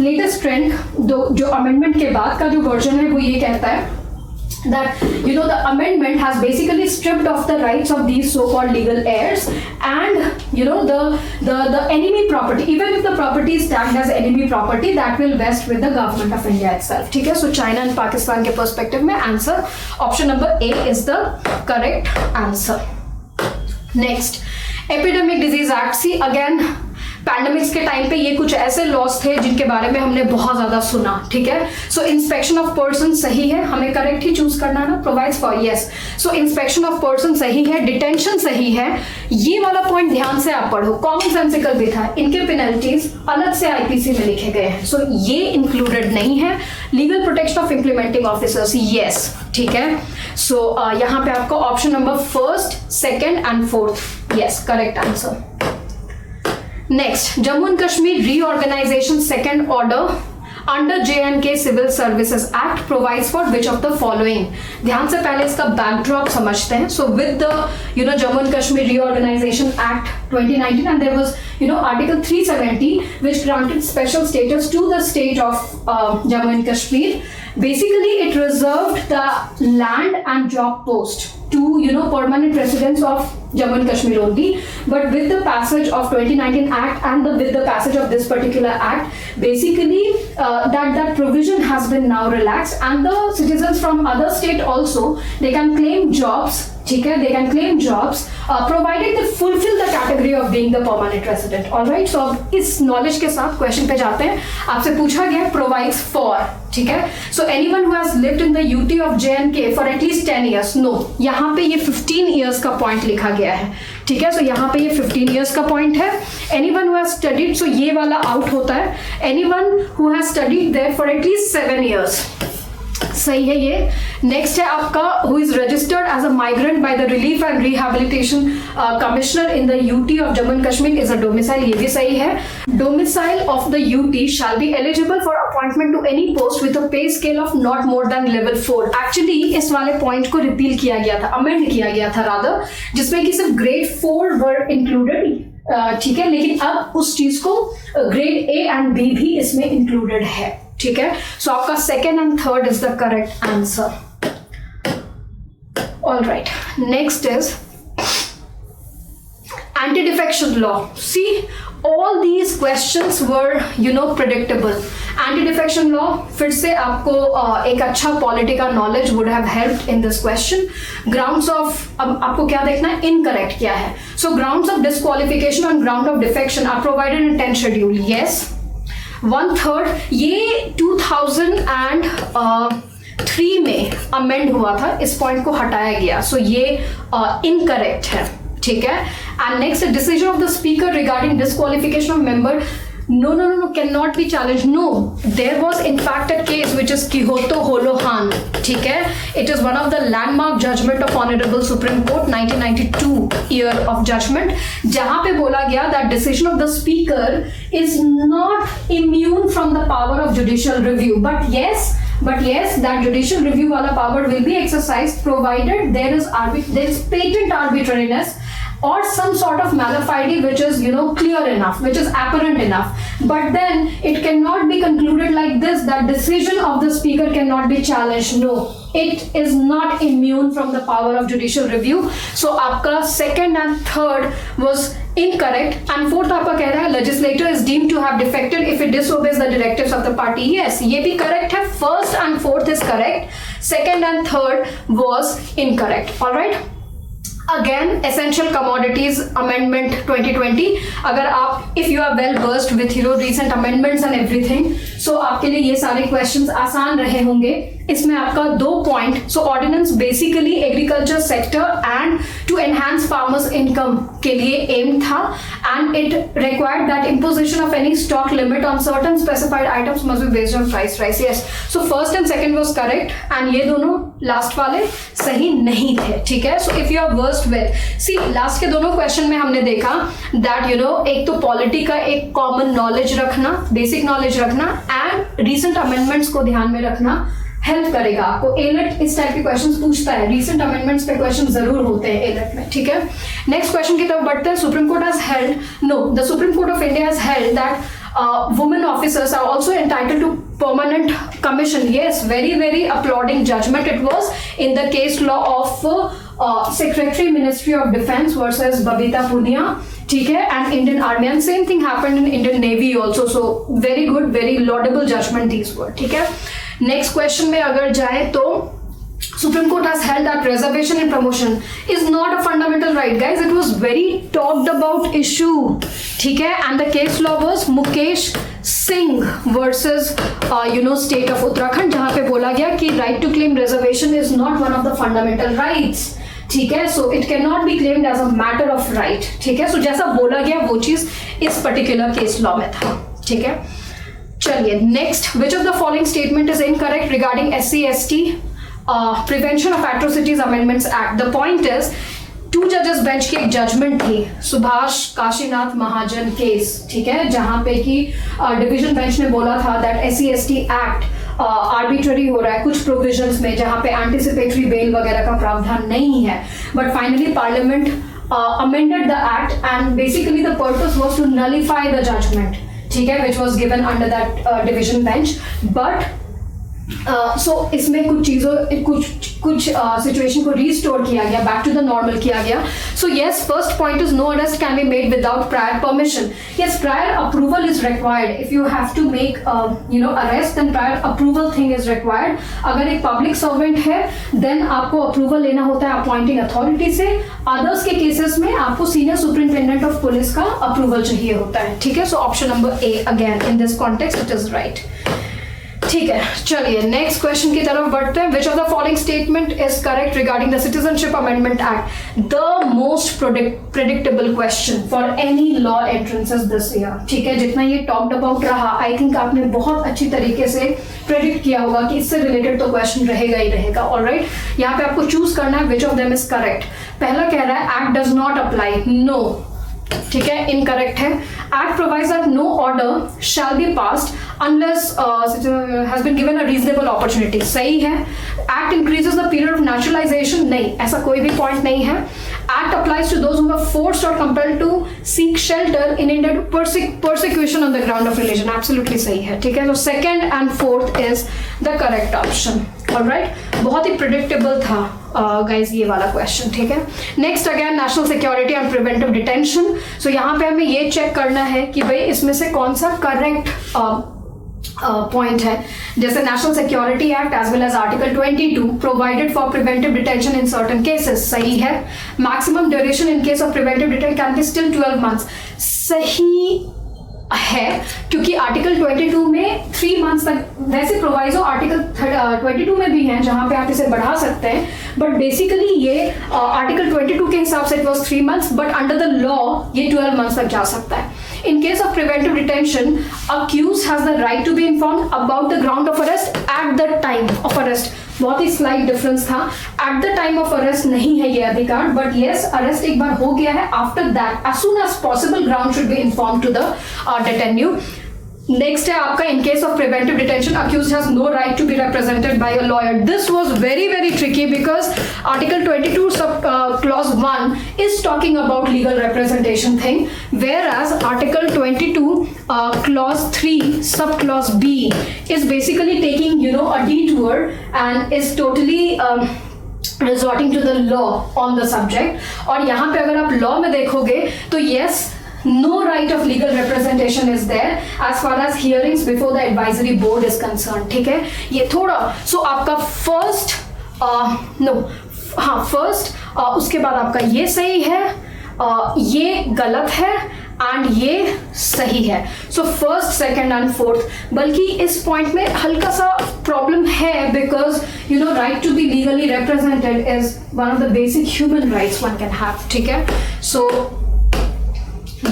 latest trend जो अमेंडमेंट के बाद का जो वर्जन है वो ये कहता है that the amendment has basically stripped off the rights of these so-called legal heirs and the enemy property, even if the property is tagged as enemy property, that will vest with the government of India itself. ठीक है, so China and Pakistan के perspective में answer option number A is the correct answer. Next, epidemic disease act. See again, pandemics के time पे ये कुछ ऐसे loss थे जिनके बारे में हमने बहुत ज्यादा सुना, ठीक है. सो इंस्पेक्शन ऑफ पर्सन सही है, हमें करेक्ट ही चूज करना है ना, provides for. Yes, so inspection of person सही है, डिटेंशन सही है. ये वाला पॉइंट ध्यान से आप पढ़ो, कॉमन सेंसिकल भी था. इनके पेनल्टीज अलग से आईपीसी में लिखे गए हैं, सो ये इंक्लूडेड नहीं है. Legal protection of implementing officers, yes, ठीक है. सो यहाँ पे आपका option number first, second and fourth, yes, correct answer. Next, Jammu and Kashmir Reorganization Second Order under J&K Civil Services Act provides for which of the following. ध्यान से पहले इसका backdrop समझते हैं. So with the Jammu and Kashmir Reorganization Act 2019 and there was Article 370 which granted special status to the state of Jammu and Kashmir. Basically it reserved the land and job post to permanent residents of Jammu and Kashmir only, but with the passage of 2019 Act and with the passage of this particular Act, basically that provision has been now relaxed and the citizens from other state also they can claim jobs, ठीक है, they can claim jobs provided they fulfill the category of being the permanent resident. All right, so अब इस knowledge के साथ question पे जाते हैं. आपसे पूछा गया provides for, ठीक है. So anyone who has lived in the UT of J&K for at least 10 years, no, यहाँ पे ये 15 years का point लिखा गया है, ठीक है. So यहाँ पे ये 15 years का point है. Anyone who has studied, so ये वाला out होता है. Anyone who has studied there for at least 7 years, सही है ये. नेक्स्ट है आपका who is registered as a migrant by the relief and rehabilitation commissioner in the UT of Jammu and Kashmir is a domicile, ये भी सही है. Domicile of the UT shall be eligible for appointment to any post with a pay scale of not more than level 4. Actually इस वाले point को repeal किया गया था, अमेंड किया गया था रादर, जिसमें कि सिर्फ ग्रेड 4 वर इंक्लूडेड, ठीक है. लेकिन अब उस चीज को ग्रेड ए एंड बी भी इसमें इंक्लूडेड है, ठीक है. सो आपका second and third is the correct answer. All right, next is anti defection law. See all these questions were predictable. Anti defection law, फिर से आपको एक अच्छा political knowledge would have helped in this question. Grounds of, अब आपको क्या देखना है, इनकरेक्ट क्या है. So grounds of disqualification on ground of defection are provided in 10th schedule, yes. 1/3 ये 2003 में अमेंड हुआ था, इस पॉइंट को हटाया गया, सो ये इनकरेक्ट है, ठीक है. And next, the decision of the speaker regarding disqualification of member. No, cannot be challenged. No, there was in fact a case which is Kihoto Holohan. ठीक है, it is one of the landmark judgment of Honorable Supreme Court 1992 year of judgment, जहाँ पे बोला गया that decision of the speaker is not immune from the power of judicial review. But yes, that judicial review वाला power will be exercised provided there is patent arbitrariness or some sort of malafide which is clear enough, which is apparent enough. But then it cannot be concluded like this that decision of the speaker cannot be challenged. No, it is not immune from the power of judicial review. So आपका second and third was incorrect, and fourth आपका कह रहा है legislator is deemed to have defected if it disobeys the directives of the party. Yes, ये भी correct है. First and fourth is correct. Second and third was incorrect. All right. Again, essential commodities amendment 2020. अगर आप if you are well versed with recent amendments and everything, so आपके लिए ये सारे questions आसान रहे होंगे. इसमें आपका 2 point. So ordinance basically agriculture sector and to enhance farmers income के लिए एम था, and it required that imposition of any stock limit on certain specified items must be based on price rise. Yes, so first and second was correct, and ये दोनों last वाले सही नहीं थे. ठीक है, so if you are versed with, see last के दोनों क्वेश्चन में हमने देखा दैट एक तो पॉलिटी का एक कॉमन नॉलेज रखना, बेसिक नॉलेज रखना, एंड रीसेंट अमेंडमेंट्स को ध्यान में रखना हेल्प करेगा आपको. एलेट इस टाइप के क्वेश्चंस पूछता है, रीसेंट अमेंडमेंट्स पे क्वेश्चन जरूर होते हैं एलेट में. ठीक है, नेक्स्ट क्वेश्चन की तरफ बढ़ते हैं. Supreme court has held, the supreme court of India has held that women officers are also entitled to permanent commission. Yes, very applauding judgment it was in the case law of Secretary Ministry of Defense versus Babita Punia. ठीक है, and Indian Army, and same thing happened in Indian Navy also. So very good, very laudable judgment these were. ठीक है, next question में अगर जाए तो Supreme Court has held that reservation in promotion is not a fundamental right. Guys, it was very talked about issue. ठीक है, and the case law was Mukesh Singh versus state of Uttarakhand, जहाँ पे बोला गया कि right to claim reservation is not one of the fundamental rights. ठीक है, so it cannot be claimed as a matter of right. ठीक है, so जैसा बोला गया वो चीज इस particular case law में था. ठीक है, चलिए next. Which of the following statement is incorrect regarding SC/ST prevention of atrocities amendments act. The point is 2 जजेस बेंच की एक जजमेंट थी, सुभाष काशीनाथ महाजन केस. ठीक है, जहां पे कि डिवीजन बेंच ने बोला था दैट SC/ST एक्ट आर्बिट्ररी हो रहा है कुछ प्रोविजंस में जहां पे एंटिसिपेटरी बेल वगैरह का प्रावधान नहीं है. But finally parliament amended the act, and basically the purpose was to nullify the judgment. ठीक है, which was given under that division bench. But so इसमें कुछ चीजों कुछ सिचुएशन को रिस्टोर किया गया, बैक टू द नॉर्मल किया गया. So yes, first point is no arrest can be made without prior permission. Yes, prior approval is required. If you have to make arrest, then prior approval thing is required. अगर एक public servant है then आपको approval लेना होता है appointing authority से. Others के cases में आपको सीनियर सुपरिंटेंडेंट ऑफ पुलिस का अप्रूवल चाहिए होता है. ठीक है, so option number A again in this context it is right. ठीक है, चलिए नेक्स्ट क्वेश्चन की तरफ बढ़ते हैं. Which of the following statement is correct regarding the citizenship amendment act. The most predictable question for any law entrances this year. ठीक है, जितना ये टॉक्ड अबाउट रहा, आई थिंक आपने बहुत अच्छी तरीके से प्रेडिक्ट किया होगा कि इससे रिलेटेड तो क्वेश्चन रहेगा ही रहेगा. ऑलराइट, यहाँ पे आपको चूज करना है which of them is correct. पहला कह रहा है act does not apply. No, ठीक है, इनकरेक्ट है. Act provides that no order shall be passed unless has been given a reasonable opportunity. सही है. Act increases the period of naturalization. नहीं, ऐसा कोई भी point नहीं है. Act applies to those who are forced or compelled to seek shelter in India to persecution on the ground of religion. Absolutely सही है. ठीक है, so second and fourth is the correct option. Alright, बहुत ही predictable था guys ये वाला question. ठीक है, next again national security and preventive detention. So यहाँ पे हमें ये चेक करना है कि भाई इसमें से कौन सा करेक्ट पॉइंट है. जैसे national security act as well as article 22 provided for preventive detention in certain cases. सही है. Maximum duration in case of preventive detention can be still 12 months. सही है, क्योंकि आर्टिकल 22 में 3 मंथ्स तक, वैसे प्रोवाइजो आर्टिकल 22 में भी है जहां पे आप इसे बढ़ा सकते हैं, बट बेसिकली ये आर्टिकल 22 के हिसाब से it was 3 months, but under the law ये 12 मंथ्स तक जा सकता है. In case of preventive detention, accused has the right to be informed about the ground of arrest at the time of arrest. बहुत ही slight difference था. At the time of arrest नहीं है ये अधिकार, बट येस अरेस्ट एक बार हो गया है, after that as soon as possible ground should be inform to the detenu. Next है आपका, in case of preventive detention accused has no right to be represented by a lawyer. This was very very tricky because article 22 sub clause 1 is talking about legal representation thing, whereas article 22 clause 3 sub clause B is basically taking a detour and is totally resorting to the law on the subject. और यहाँ पे अगर आप law में देखोगे तो yes, no right of legal representation is there as far as hearings before the advisory board is concerned. ठीक है, ये थोड़ा आपका फर्स्ट उसके बाद आपका ये सही है, ये गलत है एंड ये सही है. So first, second and fourth, बल्कि इस पॉइंट में हल्का सा प्रॉब्लम है because right to be legally represented is one of the basic human rights one can have. ठीक है, सो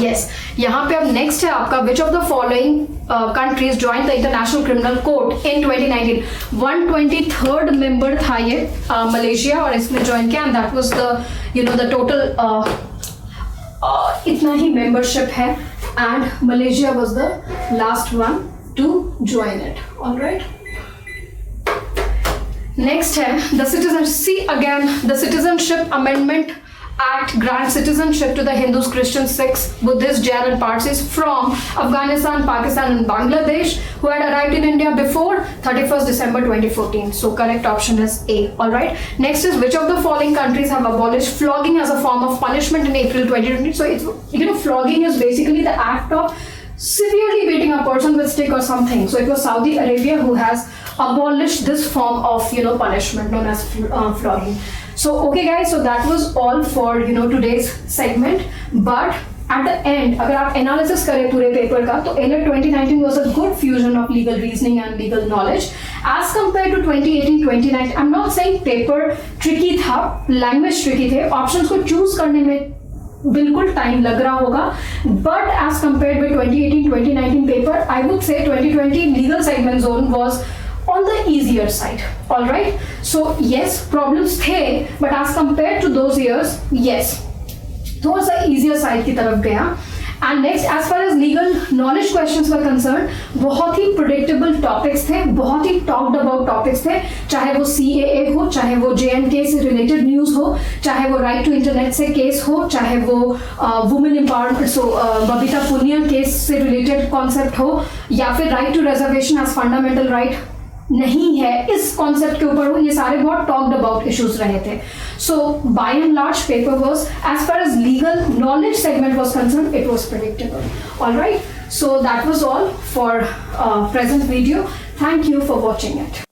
यस, यहाँ पे अब नेक्स्ट है आपका, which of the following countries join the international criminal court in 2019. 123rd member था ये Malaysia, और इसमें ज्वाइन किया, and that was the total इतना ही मेंबरशिप है, and Malaysia was the last one to join it. Alright, next है the citizen. See again, the citizenship amendment Act grants citizenship to the Hindus, Christians, Sikhs, Buddhists, Jain and Parsis from Afghanistan, Pakistan and Bangladesh who had arrived in India before 31st December 2014. So correct option is A. Alright. Next is, which of the following countries have abolished flogging as a form of punishment in April 2020? So it's, flogging is basically the act of severely beating a person with stick or something. So it was Saudi Arabia who has abolished this form of punishment known as flogging. So okay guys, so that was all for today's segment. But at the end, अगर आप analysis करें पूरे paper का, तो AILET 2019 was a good fusion of legal reasoning and legal knowledge as compared to 2018-2019. I'm not saying paper tricky था, language tricky थे, options को choose करने में बिल्कुल टाइम लग रहा होगा, but as compared with 2018-2019 paper, I would say 2020 legal segment zone was on the easier side. All right, so yes, problems थे, but as compared to those years, yes, थोड़ा सा easier side की तरफ गया. And next, as far as legal knowledge questions were concerned, बहुत ही predictable topics थे, बहुत ही talked about topics थे, चाहे वो CAA हो, चाहे वो JNK से related news हो, चाहे वो right to internet से case हो, चाहे वो women empowerment, Babita Punia case से related concept हो, या फिर right to reservation as fundamental right नहीं है इस कॉन्सेप्ट के ऊपर हो, ये सारे बहुत टॉक्ड अबाउट इश्यूज रहे थे. So by and large paper was, as far as legal knowledge segment was concern, it was predictable. Alright, so that was all for present video. Thank you for watching it.